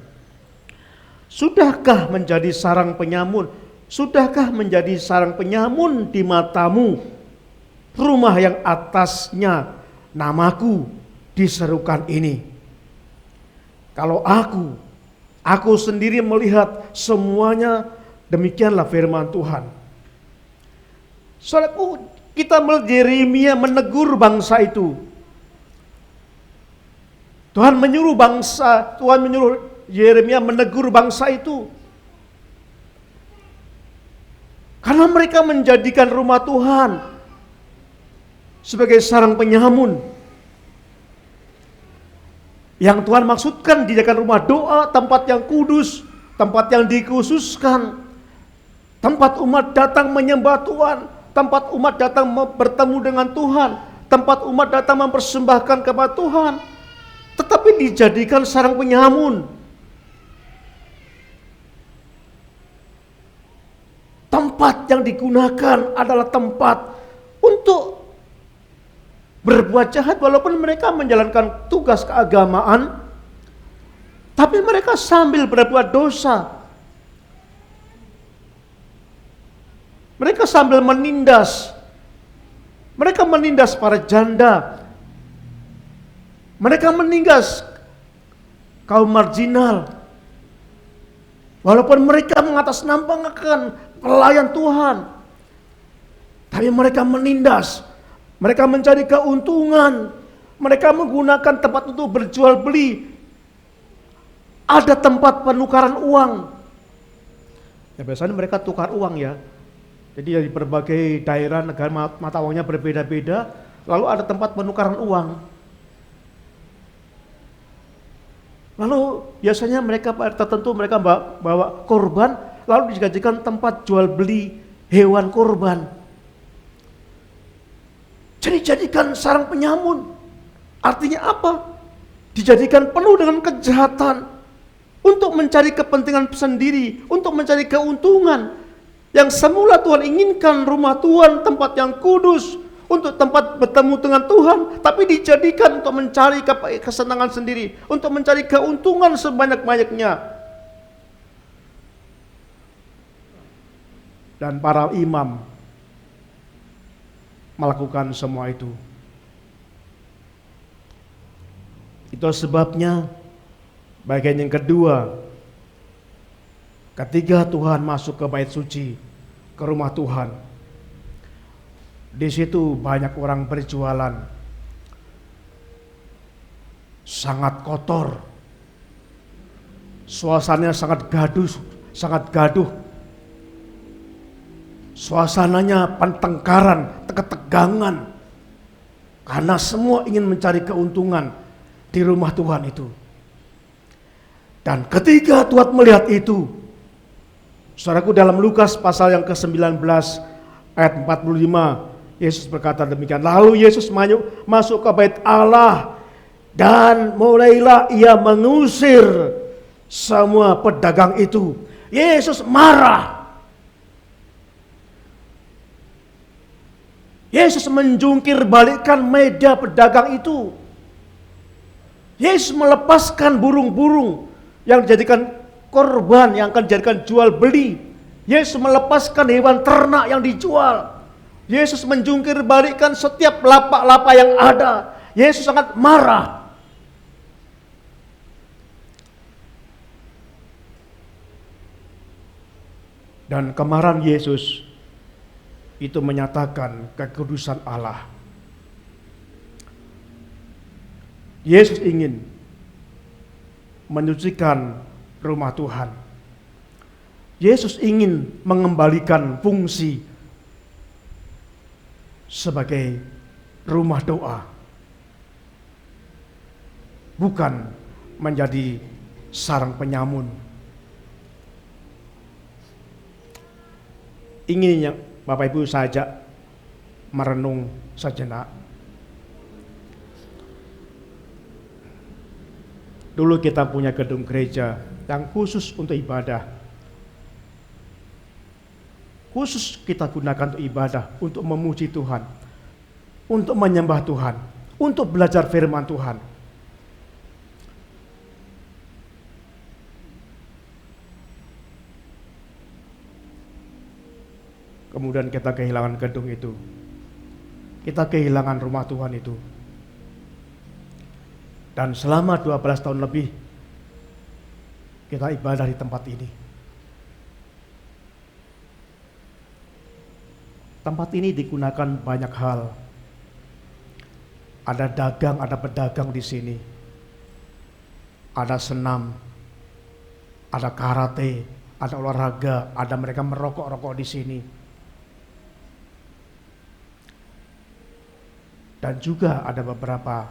Sudahkah menjadi sarang penyamun? Sudahkah menjadi sarang penyamun di matamu, rumah yang atasnya namaku diserukan ini? Kalau aku sendiri melihat semuanya, demikianlah firman Tuhan. Saudaraku, kita melihat Yeremia menegur bangsa itu. Tuhan menyuruh Yeremia menegur bangsa itu. Karena mereka menjadikan rumah Tuhan sebagai sarang penyamun. Yang Tuhan maksudkan dijadikan rumah doa, tempat yang kudus, tempat yang dikhususkan, tempat umat datang menyembah Tuhan, tempat umat datang bertemu dengan Tuhan, tempat umat datang mempersembahkan kepada Tuhan. Tetapi dijadikan sarang penyamun. Tempat yang digunakan adalah tempat untuk berbuat jahat, walaupun mereka menjalankan tugas keagamaan, tapi mereka sambil berbuat dosa. Mereka sambil menindas. Mereka menindas para janda. Mereka menindas kaum marginal. Walaupun mereka mengatasnamakan pelayan Tuhan, tapi mereka menindas. Mereka mencari keuntungan. Mereka menggunakan tempat untuk berjual beli. Ada tempat penukaran uang. Ya, biasanya mereka tukar uang ya. Jadi dari berbagai daerah negara mata uangnya berbeda-beda. Lalu ada tempat penukaran uang. Lalu biasanya mereka tertentu mereka bawa korban, lalu dijadikan tempat jual beli hewan korban. Jadi jadikan sarang penyamun. Artinya apa? Dijadikan penuh dengan kejahatan untuk mencari kepentingan sendiri, untuk mencari keuntungan. Yang semula Tuhan inginkan rumah Tuhan, tempat yang kudus, untuk tempat bertemu dengan Tuhan, tapi dijadikan untuk mencari kesenangan sendiri, untuk mencari keuntungan sebanyak-banyaknya. Dan para imam melakukan semua itu. Itu sebabnya bagian yang kedua, ketika Tuhan masuk ke bait suci, ke rumah Tuhan, di situ banyak orang berjualan, sangat kotor, suasananya sangat gaduh, suasananya pertengkaran, ketegangan, karena semua ingin mencari keuntungan di rumah Tuhan itu. Dan ketika Tuhan melihat itu, saudaraku, dalam Lukas pasal yang ke-19 ayat 45, Yesus berkata demikian. Lalu Yesus masuk ke bait Allah, dan mulailah ia mengusir semua pedagang itu. Yesus marah. Yesus menjungkir balikkan meja pedagang itu. Yesus melepaskan burung-burung yang dijadikan korban, yang akan dijadikan jual beli. Yesus melepaskan hewan ternak yang dijual. Yesus menjungkir balikkan setiap lapak-lapak yang ada. Yesus sangat marah. Dan kemarahan Yesus itu menyatakan kekudusan Allah. Yesus ingin menyucikan rumah Tuhan. Yesus ingin mengembalikan fungsi sebagai rumah doa, bukan menjadi sarang penyamun. Ingin yang Bapak Ibu saya ajak merenung sejenak. Dulu kita punya gedung gereja yang khusus untuk ibadah. Khusus kita gunakan untuk ibadah, untuk memuji Tuhan, untuk menyembah Tuhan, untuk belajar firman Tuhan. Kemudian kita kehilangan gedung itu. Kita kehilangan rumah Tuhan itu. Dan selama 12 tahun lebih kita ibadah di tempat ini. Tempat ini digunakan banyak hal. Ada dagang, ada pedagang di sini. Ada senam, ada karate, ada olahraga, ada mereka merokok-rokok di sini. Dan juga ada beberapa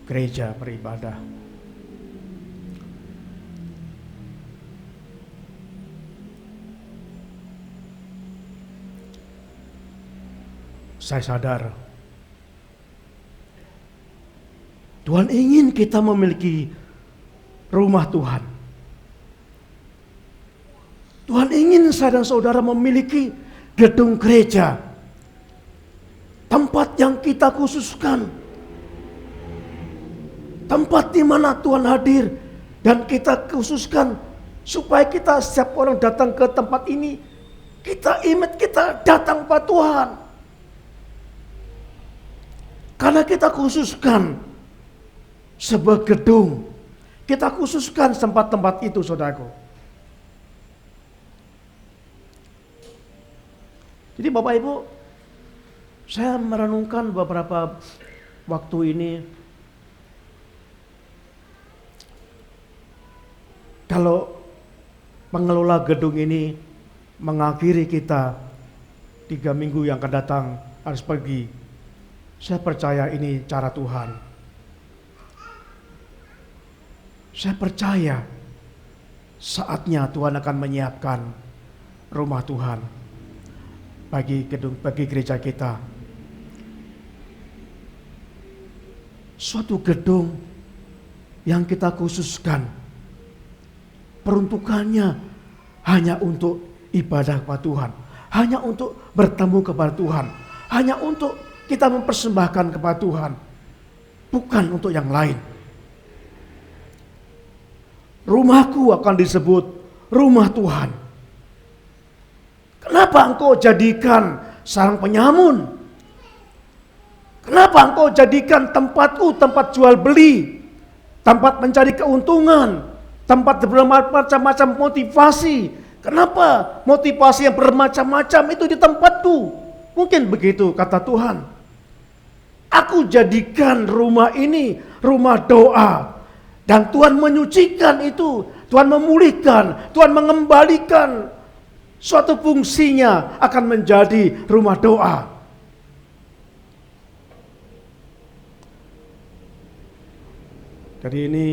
gereja beribadah. Saya sadar Tuhan ingin kita memiliki rumah Tuhan. Tuhan ingin saya dan saudara memiliki gedung gereja, tempat yang kita khususkan, tempat di mana Tuhan hadir dan kita khususkan supaya kita setiap orang datang ke tempat ini, kita ingat kita datang pada Tuhan. Karena kita khususkan sebuah gedung, kita khususkan tempat-tempat itu, saudaraku. Jadi Bapak Ibu, saya merenungkan beberapa waktu ini, kalau pengelola gedung ini mengakhiri kita 3 minggu yang akan datang harus pergi, saya percaya ini cara Tuhan. Saya percaya saatnya Tuhan akan menyiapkan rumah Tuhan bagi gereja kita. Suatu gedung yang kita khususkan, peruntukannya hanya untuk ibadah kepada Tuhan, hanya untuk bertemu kepada Tuhan, hanya untuk kita mempersembahkan kepada Tuhan, bukan untuk yang lain. Rumahku akan disebut rumah Tuhan. Kenapa engkau jadikan sarang penyamun? Kenapa engkau jadikan tempatku tempat jual beli, tempat mencari keuntungan, tempat bermacam-macam motivasi? Kenapa motivasi yang bermacam-macam itu di tempatku? Mungkin begitu kata Tuhan. Aku jadikan rumah ini rumah doa. Dan Tuhan menyucikan itu. Tuhan memulihkan. Tuhan mengembalikan. Suatu fungsinya akan menjadi rumah doa. Jadi ini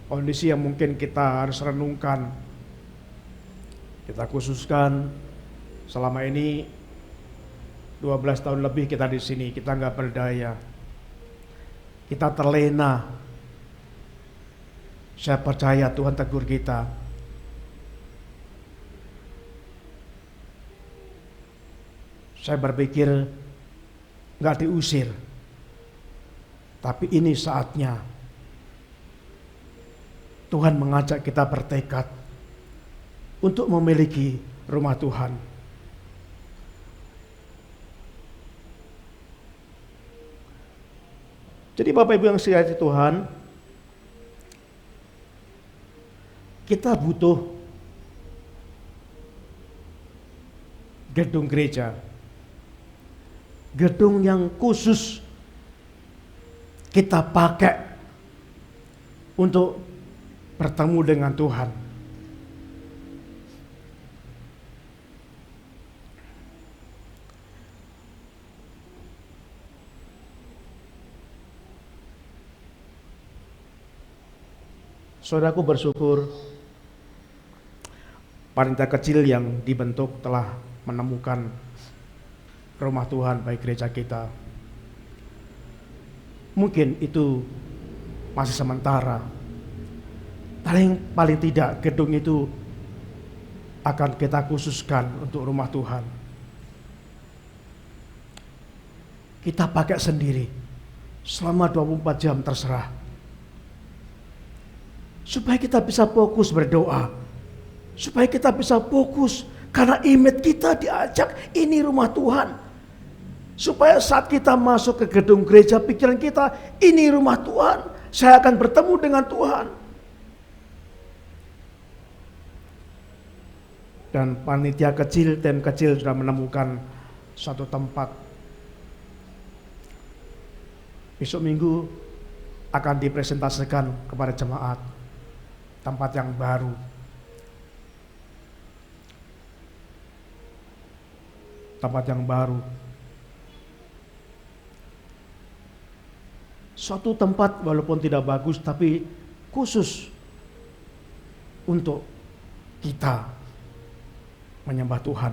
kondisi yang mungkin kita harus renungkan. Kita khususkan selama ini 12 tahun lebih kita di sini, kita nggak berdaya, kita terlena. Saya percaya Tuhan tegur kita. Saya berpikir nggak diusir, tapi ini saatnya Tuhan mengajak kita bertekad untuk memiliki rumah Tuhan. Jadi Bapak Ibu yang dikasihi Tuhan, kita butuh gedung gereja, gedung yang khusus kita pakai untuk bertemu dengan Tuhan. Saudaraku bersyukur panitia kecil yang dibentuk telah menemukan rumah Tuhan bagi gereja kita. Mungkin itu masih sementara. Paling tidak gedung itu akan kita khususkan untuk rumah Tuhan. Kita pakai sendiri selama 24 jam terserah. Supaya kita bisa fokus berdoa. Supaya kita bisa fokus karena image kita diajak ini rumah Tuhan. Supaya saat kita masuk ke gedung gereja pikiran kita ini rumah Tuhan. Saya akan bertemu dengan Tuhan. Dan panitia kecil, tim kecil sudah menemukan suatu tempat. Besok minggu akan dipresentasikan kepada jemaat. Tempat yang baru. Tempat yang baru. Suatu tempat walaupun tidak bagus tapi khusus untuk kita menyembah Tuhan.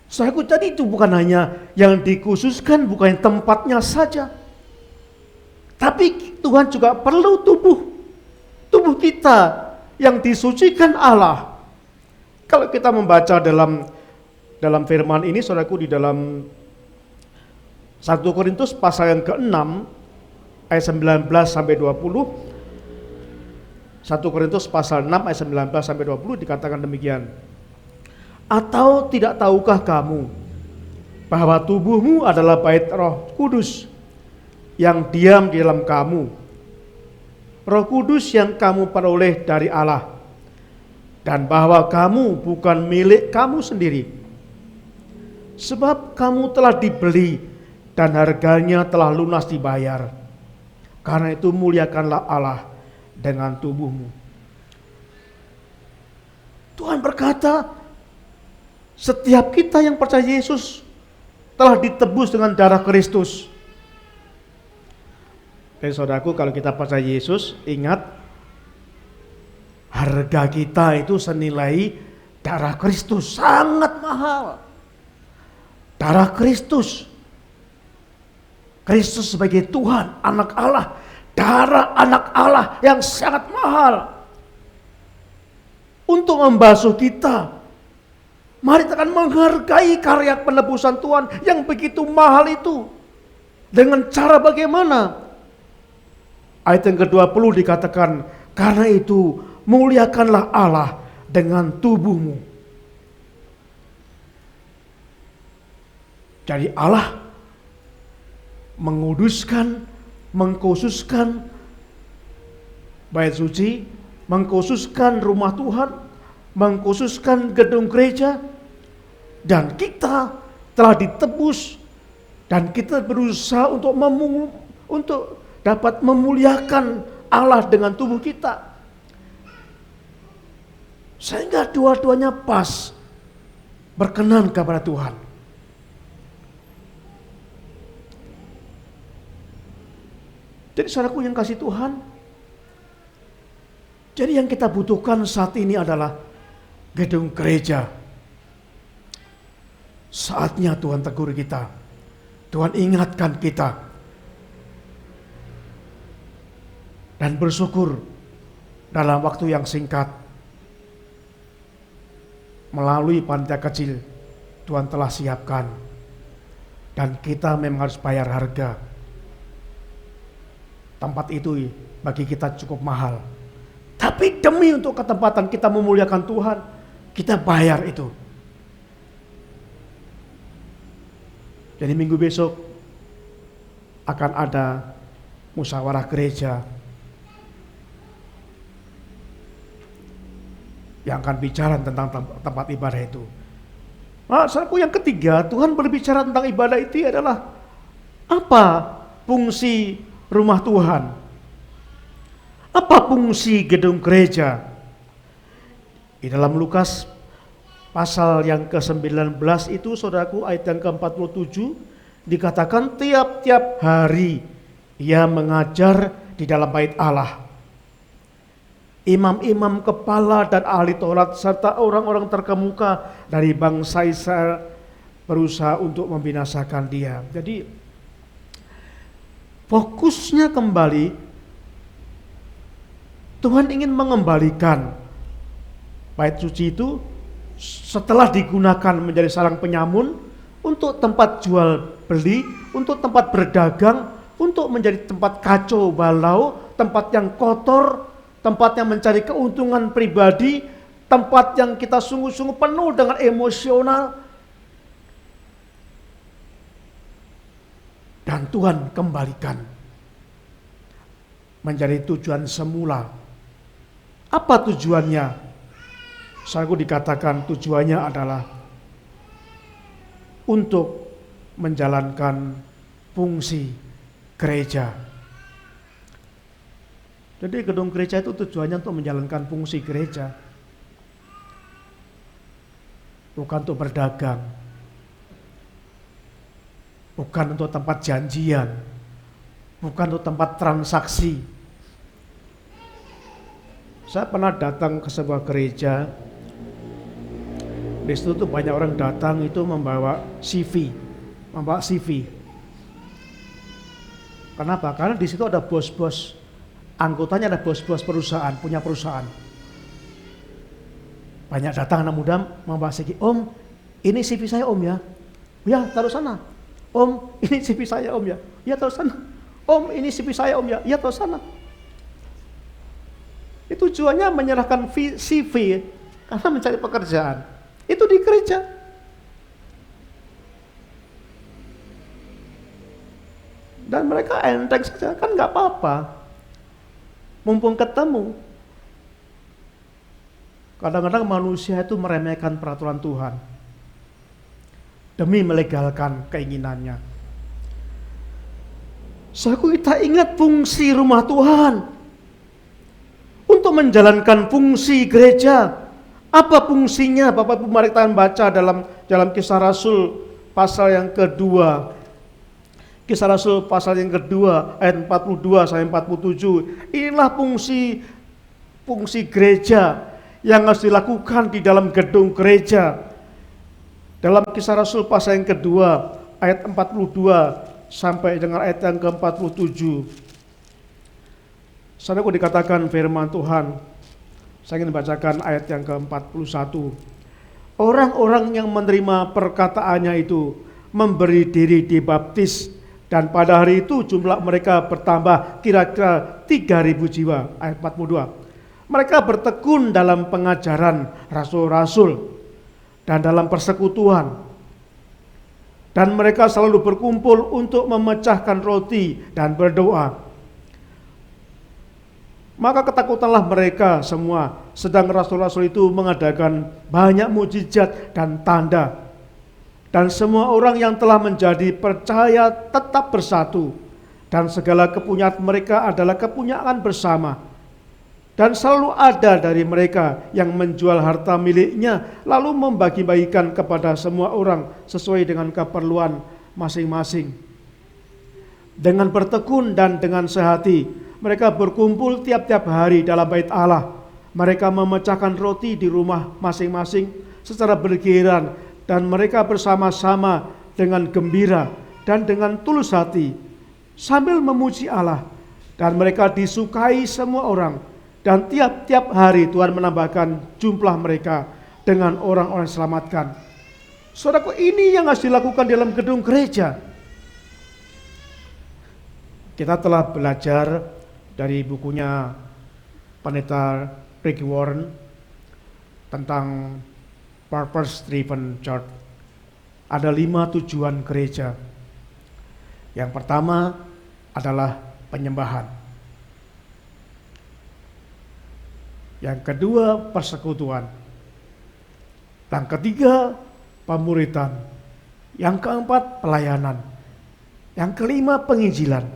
Saudaraku, jadi itu bukan hanya yang dikhususkan, bukan tempatnya saja. Tapi Tuhan juga perlu tubuh kita yang disucikan Allah. Kalau kita membaca dalam firman ini, saudaraku, di dalam 1 Korintus pasal yang ke-6 ayat 19 sampai 20. 1 Korintus pasal 6 ayat 19 sampai 20 dikatakan demikian. Atau tidak tahukah kamu bahwa tubuhmu adalah bait Roh Kudus yang diam di dalam kamu, Roh Kudus yang kamu peroleh dari Allah, dan bahwa kamu bukan milik kamu sendiri, sebab kamu telah dibeli dan harganya telah lunas dibayar. Karena itu muliakanlah Allah dengan tubuhmu. Tuhan berkata, setiap kita yang percaya Yesus telah ditebus dengan darah Kristus. Dan saudaraku, kalau kita percaya Yesus, ingat harga kita itu senilai darah Kristus, sangat mahal. Darah Kristus. Kristus sebagai Tuhan, anak Allah, darah anak Allah yang sangat mahal. Untuk membasuh kita, mari kita akan menghargai karya penebusan Tuhan yang begitu mahal itu. Dengan cara bagaimana? Ayat yang ke-20 dikatakan, karena itu muliakanlah Allah dengan tubuhmu. Jadi Allah menguduskan, mengkhususkan bait suci, mengkhususkan rumah Tuhan, mengkhususkan gedung gereja, dan kita telah ditebus dan kita berusaha untuk dapat memuliakan Allah dengan tubuh kita. Sehingga dua-duanya pas, berkenan kepada Tuhan. Jadi saudaraku yang kasih Tuhan, jadi yang kita butuhkan saat ini adalah gedung gereja. Saatnya Tuhan tegur kita, Tuhan ingatkan kita. Dan bersyukur dalam waktu yang singkat melalui panitia kecil Tuhan telah siapkan, dan kita memang harus bayar harga. Tempat itu bagi kita cukup mahal, tapi demi untuk ketempatan kita memuliakan Tuhan, kita bayar itu. Jadi minggu besok akan ada musyawarah gereja yang akan bicara tentang tempat ibadah itu. Nah, saudaraku, yang ketiga, Tuhan berbicara tentang ibadah itu adalah apa fungsi rumah Tuhan? Apa fungsi gedung gereja? Di dalam Lukas pasal yang ke-19 itu, saudaraku, ayat yang ke-47 dikatakan tiap-tiap hari ia mengajar di dalam bait Allah. Imam-imam kepala dan ahli Taurat serta orang-orang terkemuka dari bangsa Israel berusaha untuk membinasakan dia. Jadi fokusnya kembali, Tuhan ingin mengembalikan bait suci itu setelah digunakan menjadi sarang penyamun untuk tempat jual beli, untuk tempat berdagang, untuk menjadi tempat kacau balau, tempat yang kotor, tempat yang mencari keuntungan pribadi, tempat yang kita sungguh-sungguh penuh dengan emosional. Dan Tuhan kembalikan menjadi tujuan semula. Apa tujuannya? Saya dikatakan tujuannya adalah untuk menjalankan fungsi gereja. Jadi gedung gereja itu tujuannya untuk menjalankan fungsi gereja. Bukan untuk berdagang. Bukan untuk tempat janjian. Bukan untuk tempat transaksi. Saya pernah datang ke sebuah gereja. Di situ tuh banyak orang datang itu membawa CV. Kenapa? Karena di situ ada bos-bos. Anggotanya ada bos-bos perusahaan, punya perusahaan. Banyak datang anak muda membawa CV. Om, ini CV saya om ya. Ya, taruh sana. Om, ini CV saya om ya. Ya, taruh sana. Om, ini CV saya om ya. Ya, taruh sana. Itu tujuannya menyerahkan CV karena mencari pekerjaan. Itu di gereja. Dan mereka enteng saja, kan nggak apa-apa. Mumpung ketemu. Kadang-kadang manusia itu meremehkan peraturan Tuhan demi melegalkan keinginannya. Kita ingat fungsi rumah Tuhan untuk menjalankan fungsi gereja. Apa fungsinya? Bapak Ibu, mari kita baca dalam Kisah Rasul pasal yang kedua. Kisah Rasul pasal yang kedua ayat 42 sampai 47. Inilah fungsi gereja yang harus dilakukan di dalam gedung gereja. Dalam Kisah Rasul pasal yang kedua ayat 42 sampai dengan ayat yang ke-47. Saudaraku, dikatakan firman Tuhan. Saya ingin bacakan ayat yang ke-41. Orang-orang yang menerima perkataannya itu memberi diri dibaptis. Dan pada hari itu jumlah mereka bertambah kira-kira 3.000 jiwa. Ayat 42. Mereka bertekun dalam pengajaran rasul-rasul dan dalam persekutuan. Dan mereka selalu berkumpul untuk memecahkan roti dan berdoa. Maka ketakutanlah mereka semua, sedang rasul-rasul itu mengadakan banyak mukjizat dan tanda. Dan semua orang yang telah menjadi percaya tetap bersatu. Dan segala kepunyaan mereka adalah kepunyaan bersama. Dan selalu ada dari mereka yang menjual harta miliknya, lalu membagi-bagikan kepada semua orang sesuai dengan keperluan masing-masing. Dengan bertekun dan dengan sehati, mereka berkumpul tiap-tiap hari dalam bait Allah. Mereka memecahkan roti di rumah masing-masing secara bergiliran. Dan mereka bersama-sama dengan gembira dan dengan tulus hati sambil memuji Allah. Dan mereka disukai semua orang. Dan tiap-tiap hari Tuhan menambahkan jumlah mereka dengan orang-orang yang diselamatkan. Saudaraku, ini yang harus dilakukan dalam gedung gereja. Kita telah belajar dari bukunya Pendeta Rick Warren tentang Purpose Driven Church. Ada 5 tujuan gereja. Yang pertama adalah penyembahan. Yang kedua persekutuan. Yang ketiga pemuritan. Yang keempat pelayanan. Yang kelima penginjilan.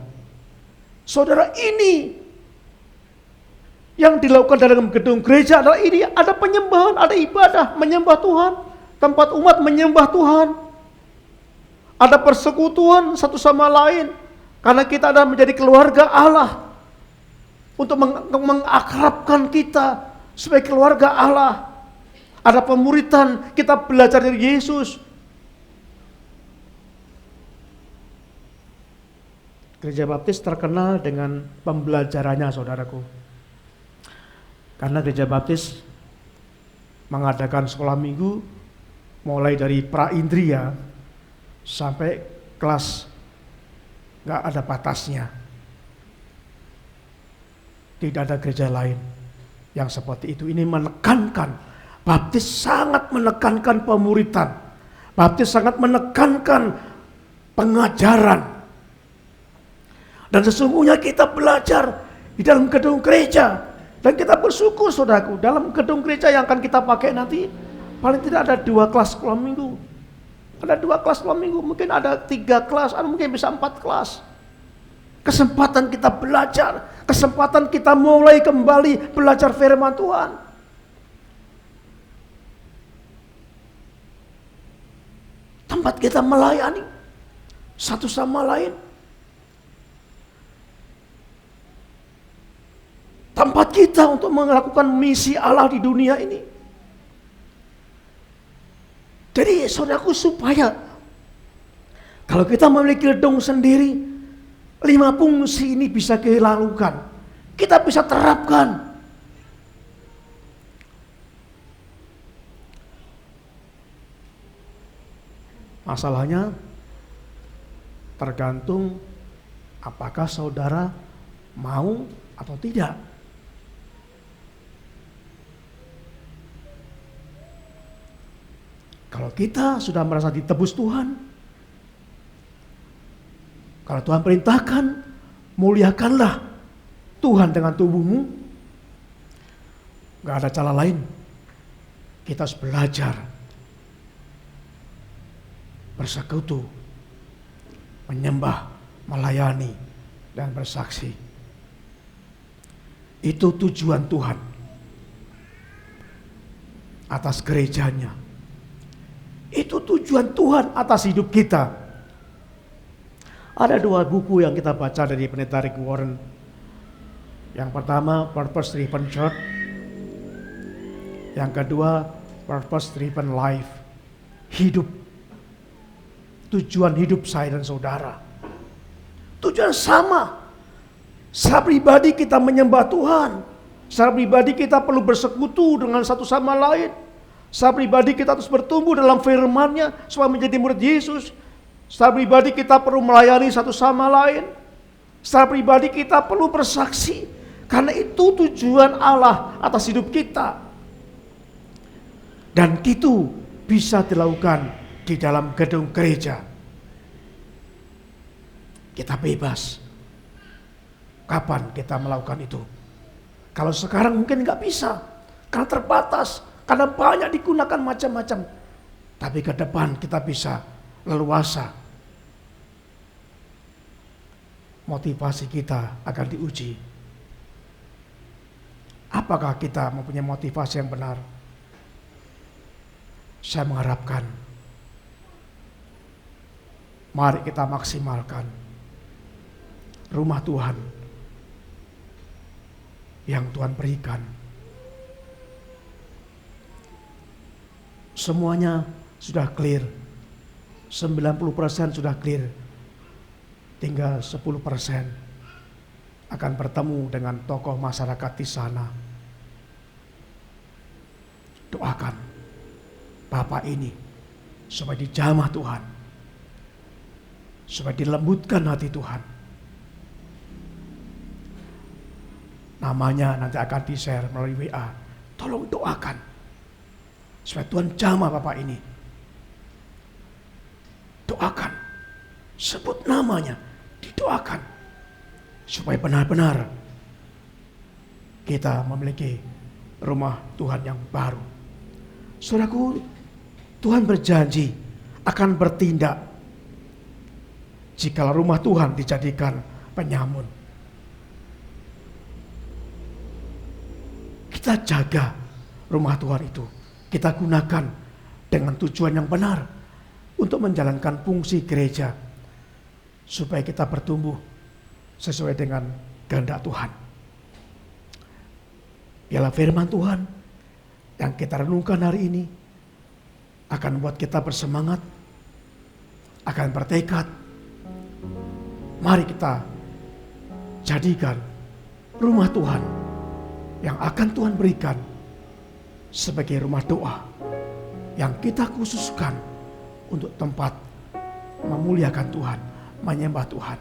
Saudara, ini yang dilakukan dalam gedung gereja adalah ini, ada penyembahan, ada ibadah, menyembah Tuhan, tempat umat menyembah Tuhan. Ada persekutuan satu sama lain, karena kita adalah menjadi keluarga Allah, untuk mengakrabkan kita sebagai keluarga Allah. Ada pemuritan, kita belajar dari Yesus. Gereja Baptis terkenal dengan pembelajarannya, saudaraku. Karena Gereja Baptis mengadakan sekolah minggu mulai dari pra-indria sampai kelas gak ada batasnya. Tidak ada gereja lain yang seperti itu. Ini menekankan, Baptis sangat menekankan pemuritan. Baptis sangat menekankan pengajaran. Dan sesungguhnya kita belajar di dalam gedung gereja. Dan kita bersyukur, saudaraku, dalam gedung gereja yang akan kita pakai nanti, paling tidak ada 2 kelas sekolah minggu. Ada 2 kelas sekolah minggu, mungkin ada 3 kelas, atau mungkin bisa 4 kelas. Kesempatan kita belajar, kesempatan kita mulai kembali belajar firman Tuhan. Tempat kita melayani satu sama lain. Tempat kita untuk melakukan misi Allah di dunia ini. Jadi saudaraku, supaya kalau kita memiliki gedung sendiri, 5 fungsi ini bisa kita lakukan, kita bisa terapkan. Masalahnya tergantung apakah saudara mau atau tidak. Kalau kita sudah merasa ditebus Tuhan, kalau Tuhan perintahkan, muliakanlah Tuhan dengan tubuhmu, gak ada cara lain. Kita harus belajar bersekutu, menyembah, melayani, dan bersaksi. Itu tujuan Tuhan atas gerejanya. Itu tujuan Tuhan atas hidup kita. Ada 2 buku yang kita baca dari Pendeta Rick Warren. Yang pertama, Purpose Driven Church. Yang kedua, Purpose Driven Life. Hidup. Tujuan hidup saya dan saudara. Tujuan sama. Secara pribadi kita menyembah Tuhan. Secara pribadi kita perlu bersekutu dengan satu sama lain. Secara pribadi kita terus bertumbuh dalam firman-Nya supaya menjadi murid Yesus. Secara pribadi kita perlu melayani satu sama lain. Secara pribadi kita perlu bersaksi. Karena itu tujuan Allah atas hidup kita. Dan itu bisa dilakukan di dalam gedung gereja. Kita bebas. Kapan kita melakukan itu? Kalau sekarang mungkin nggak bisa. Karena terbatas. Karena banyak digunakan macam-macam. Tapi ke depan kita bisa leluasa. Motivasi kita akan diuji. Apakah kita mempunyai motivasi yang benar? Saya mengharapkan, mari kita maksimalkan rumah Tuhan yang Tuhan berikan. Semuanya sudah clear. 90% sudah clear. Tinggal 10% akan bertemu dengan tokoh masyarakat di sana. Doakan Bapak ini supaya dijamah Tuhan. Supaya dilembutkan hati Tuhan. Namanya nanti akan di-share melalui WA. Tolong doakan supaya Tuhan jamah Bapak ini. Doakan. Sebut namanya. didoakan supaya benar-benar kita memiliki rumah Tuhan yang baru. Saudaraku, Tuhan berjanji akan bertindak jika rumah Tuhan dijadikan penyamun. Kita jaga rumah Tuhan itu, kita gunakan dengan tujuan yang benar untuk menjalankan fungsi gereja supaya kita bertumbuh sesuai dengan kehendak Tuhan. Biarlah firman Tuhan yang kita renungkan hari ini akan membuat kita bersemangat, akan bertekad. Mari kita jadikan rumah Tuhan yang akan Tuhan berikan sebagai rumah doa yang kita khususkan untuk tempat memuliakan Tuhan, menyembah Tuhan.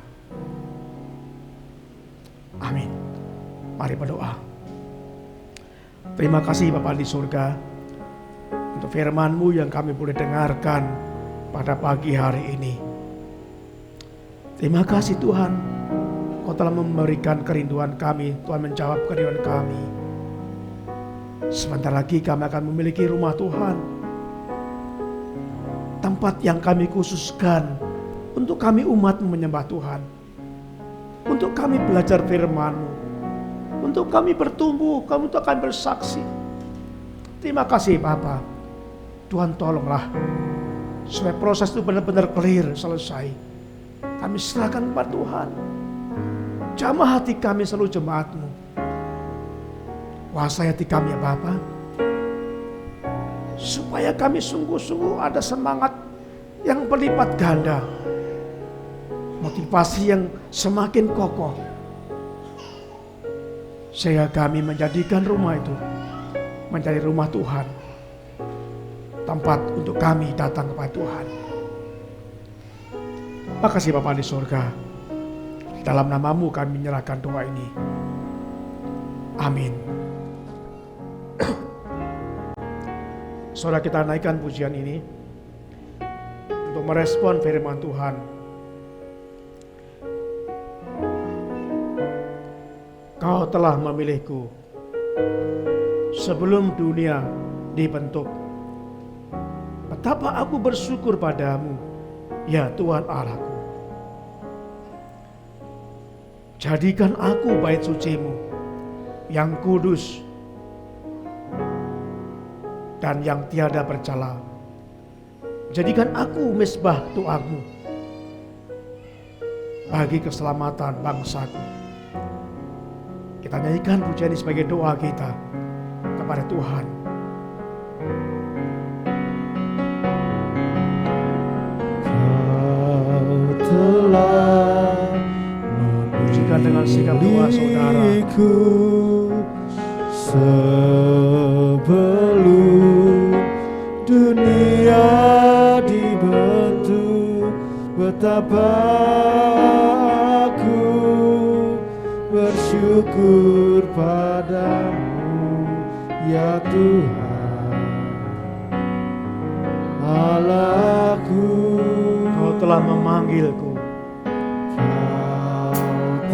Amin. Mari berdoa. Terima kasih Bapa di surga untuk firman-Mu yang kami boleh dengarkan pada pagi hari ini. Terima kasih Tuhan, Kau telah memberikan kerinduan kami, Tuhan menjawab kerinduan kami. Sebentar lagi kami akan memiliki rumah Tuhan, tempat yang kami khususkan untuk kami umat-Mu menyembah Tuhan, untuk kami belajar firman-Mu, untuk kami bertumbuh, kami untuk akan bersaksi. Terima kasih Bapa. Tuhan tolonglah supaya proses itu benar-benar clear, selesai. Kami serahkan kepada Tuhan. Jamah hati kami selalu jemaat-Mu. Kuasai hati kami ya Bapa, supaya kami sungguh-sungguh ada semangat yang berlipat ganda, motivasi yang semakin kokoh, sehingga kami menjadikan rumah itu menjadi rumah Tuhan, tempat untuk kami datang kepada Tuhan. Makasih Bapa di surga, dalam nama-Mu kami menyerahkan doa ini. Amin. Saudara, kita naikkan pujian ini untuk merespon firman Tuhan. Kau telah memilihku sebelum dunia dibentuk. Betapa aku bersyukur padamu, ya Tuhan Allahku. Jadikan aku bait suci-Mu yang kudus dan yang tiada bercela. Jadikan aku mezbah doa-Mu bagi keselamatan bangsaku. Kita nyanyikan pujian ini sebagai doa kita kepada Tuhan. Kau telah Pujikan dengan sikap doa saudara. Sebelum dunia dibentuk, betapa aku bersyukur padamu, ya Tuhan Allahku. Kau telah memanggilku,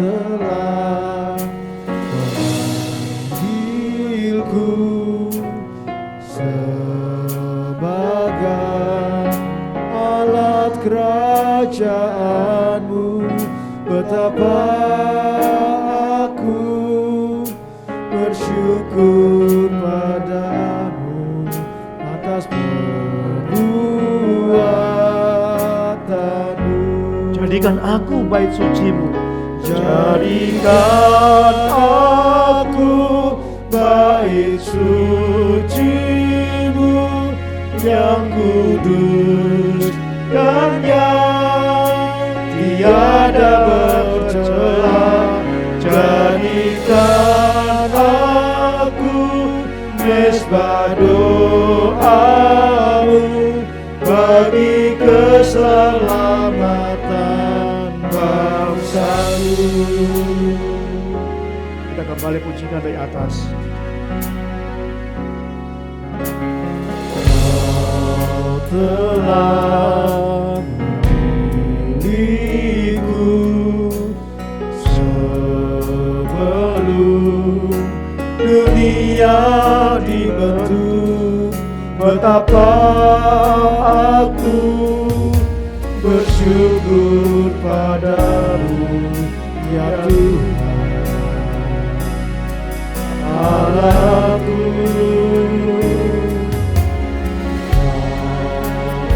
telah memanggilku sebagai alat kerajaan-Mu. Betapa aku bersyukur padamu atas perbuatan-Mu. jadikan aku bait suci-Mu. Jadikan aku bait suci-Mu yang kudus dan yang tiada bercela. Jadikan aku mezbah doa-Mu bagi keselamatan bangsa-Mu. Kita kembali pujikan dari atas. Kau telah memilihku Betapa aku bersyukur padamu, ya Tuhan Allahku.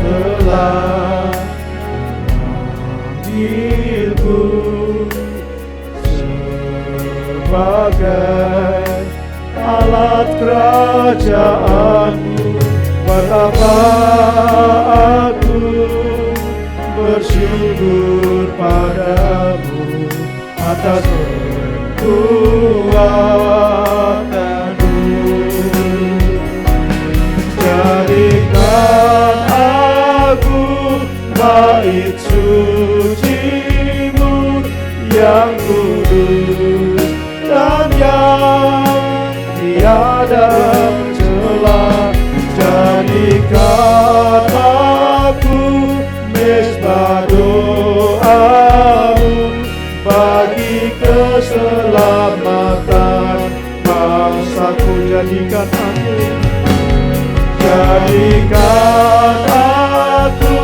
Kau telah memanggilku sebagai alat kerajaanmu. Betapa aku bersyukur padamu atas kekuatanmu. Jadikan aku bait suci-Mu yang kudus dan yang tiada celah. Jadikan aku mesbah doamu bagi keselamatan bangsaku. Jadikan aku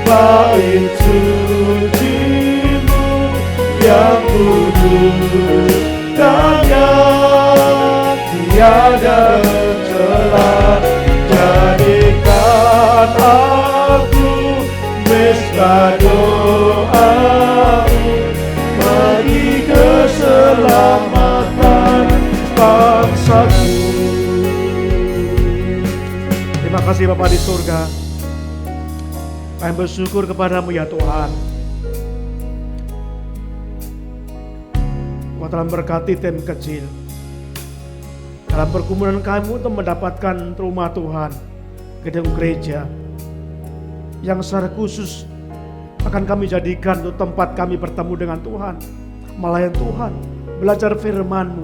bait suci-Mu yang kudus dan yang tiada celah. Jadikan aku mesbah doamu bagi keselamatan bangsaku. Terima kasih Bapa di surga. Kami bersyukur kepadamu ya Tuhan. Kau telah berkati tim kecil dalam pergumulan kami untuk mendapatkan rumah Tuhan, gedung gereja yang secara khusus akan kami jadikan untuk tempat kami bertemu dengan Tuhan, melayan Tuhan, belajar firman-Mu.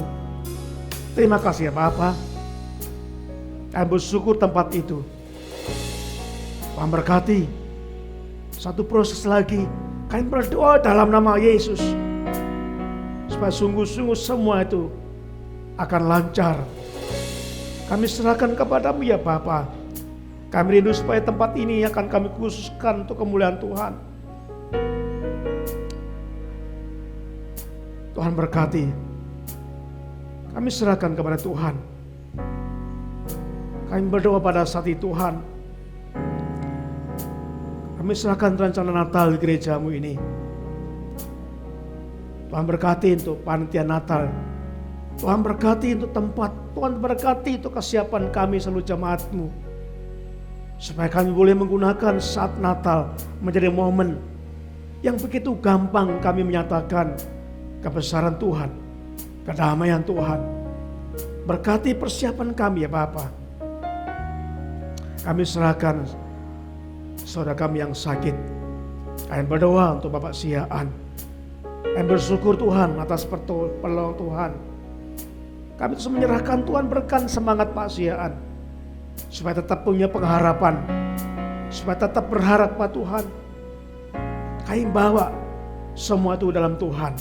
Terima kasih ya Bapa. Kami bersyukur tempat itu Tuhan berkati. Satu proses lagi, kami berdoa dalam nama Yesus supaya sungguh-sungguh semua itu akan lancar. Kami serahkan kepadamu ya Bapa. Kami rindu supaya tempat ini akan kami khususkan untuk kemuliaan Tuhan. Tuhan berkati. Kami serahkan kepada Tuhan. Kami berdoa pada saat itu Tuhan. Kami serahkan rencana Natal di gerejamu ini. Tuhan berkati untuk panitia Natal. Tuhan berkati untuk tempat. Tuhan berkati untuk kesiapan kami seluruh jemaat-Mu. Supaya kami boleh menggunakan saat Natal menjadi momen yang begitu gampang kami menyatakan kebesaran Tuhan, kedamaian Tuhan. Berkati persiapan kami ya Bapa. Kami serahkan saudara kami yang sakit. Kami berdoa untuk Bapak Siaan. Kami bersyukur Tuhan atas pertolongan Tuhan. Kami terus menyerahkan Tuhan, berikan semangat Pak Siaan supaya tetap punya pengharapan, supaya tetap berharap pada Tuhan. Kami bawa semua itu dalam Tuhan.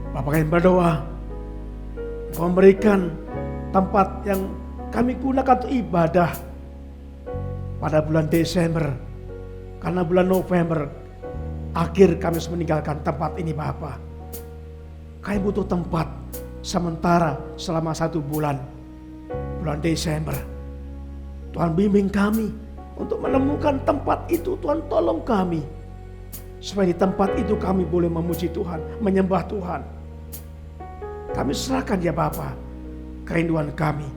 Bapak kami berdoa, Kau memberikan tempat yang kami gunakan untuk ibadah pada bulan Desember, karena bulan November akhir kami harus meninggalkan tempat ini Bapak. Kami butuh tempat sementara selama 1 bulan Desember. Tuhan bimbing kami untuk menemukan tempat itu. Tuhan tolong kami supaya di tempat itu kami boleh memuji Tuhan, menyembah Tuhan. Kami serahkan ya Bapa kerinduan kami.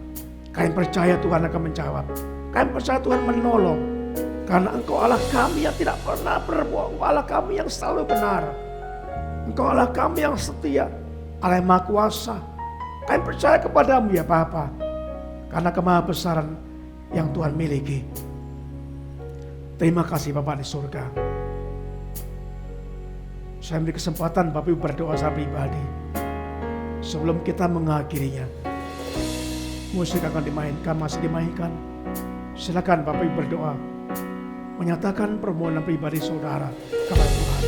Kami percaya Tuhan akan menjawab. Kami percaya Tuhan menolong. Karena Engkau Allah kami yang tidak pernah berbohong. Engkau Allah kami yang selalu benar. Engkau Allah kami yang setia. Allah yang Maha Kuasa. Kami percaya kepadamu ya Bapa. Karena kemahabesaran yang Tuhan miliki. Terima kasih Bapa di surga. Saya beri kesempatan Bapak Ibu berdoa secara pribadi. Sebelum kita mengakhirinya, musik akan dimainkan, masih dimainkan. Silakan Bapak Ibu berdoa, menyatakan permohonan pribadi saudara kepada Tuhan.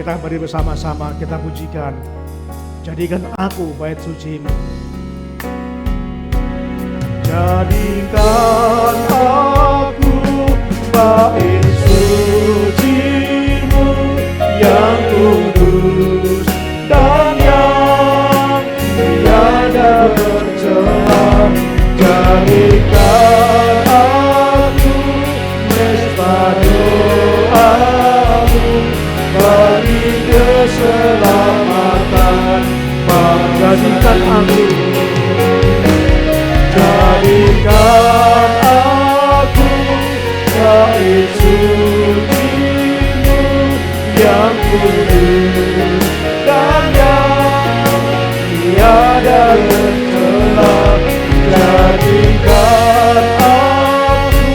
Kita beri bersama-sama, kita pujikan. Jadikan aku bait suci-Mu. Jadikan aku bait suci-Mu yang kudus dan yang tiada tercela. Jadikan aku mesbah doa-Mu bagi keselamatan. Jadikan aku, jadikan aku bait suci-Mu yang kudus dan yang tiada tercela. Jadikan aku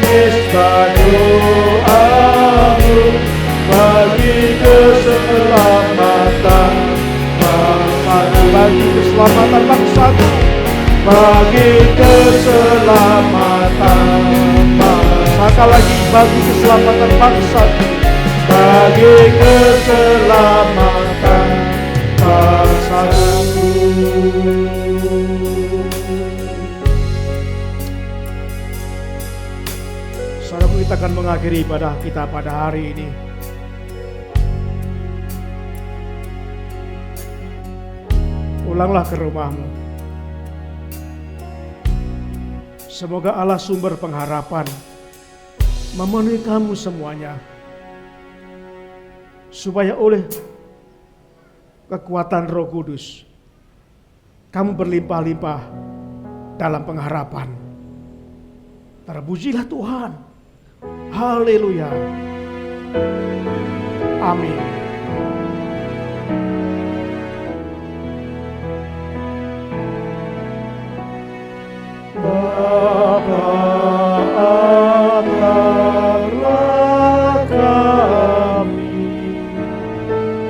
mesbah doa-Mu bagi keselamatan bangsa-Ku, bagi keselamatan bangsa-Ku, bagi keselamatan bangsa. Sekali lagi, bagi keselamatan bangsa-Ku, bagi keselamatan bangsa-Ku. Saudaraku, kita akan mengakhiri ibadah kita pada hari ini. Pulanglah ke rumahmu. Semoga Allah sumber pengharapan memenuhi kamu semuanya, supaya oleh kekuatan Roh Kudus kamu berlimpah-limpah dalam pengharapan. Terpujilah Tuhan. Haleluya. Amin. Bapa, antarlah kami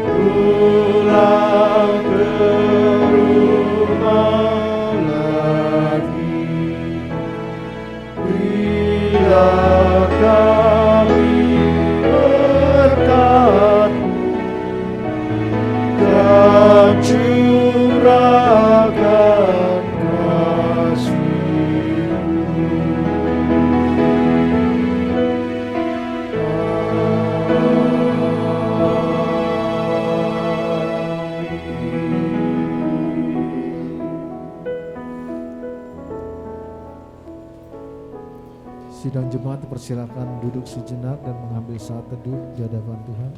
pulang ke rumah lagi. Biar kami berkat-Mu dan curahkan Sidang jemaat dipersilakan duduk sejenak dan mengambil saat teduh di hadapan Tuhan.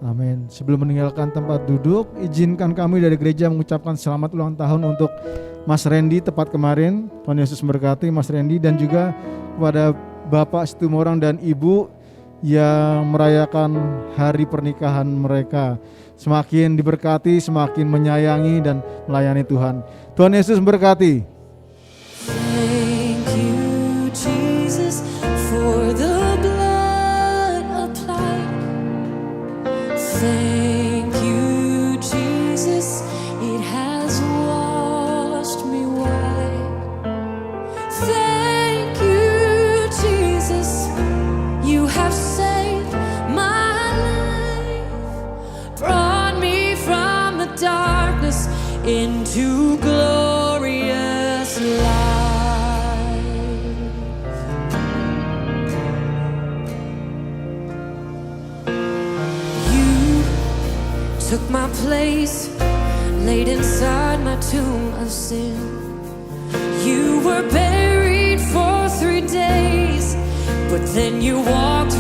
Amin. Sebelum meninggalkan tempat duduk, izinkan kami dari gereja mengucapkan selamat ulang tahun untuk Mas Randy tepat kemarin. Tuhan Yesus memberkati Mas Randy, dan juga kepada Bapak Situmorang dan Ibu yang merayakan hari pernikahan mereka. Semakin diberkati, semakin menyayangi dan melayani Tuhan. Tuhan Yesus memberkati. Thank you, Jesus, for the blood applied. Thank you, Jesus, it has washed me white. Thank you, Jesus, you have saved my life, brought me from the darkness into glorious light. You took my place, laid inside my tomb of sin. You were buried for 3 days, but then you walked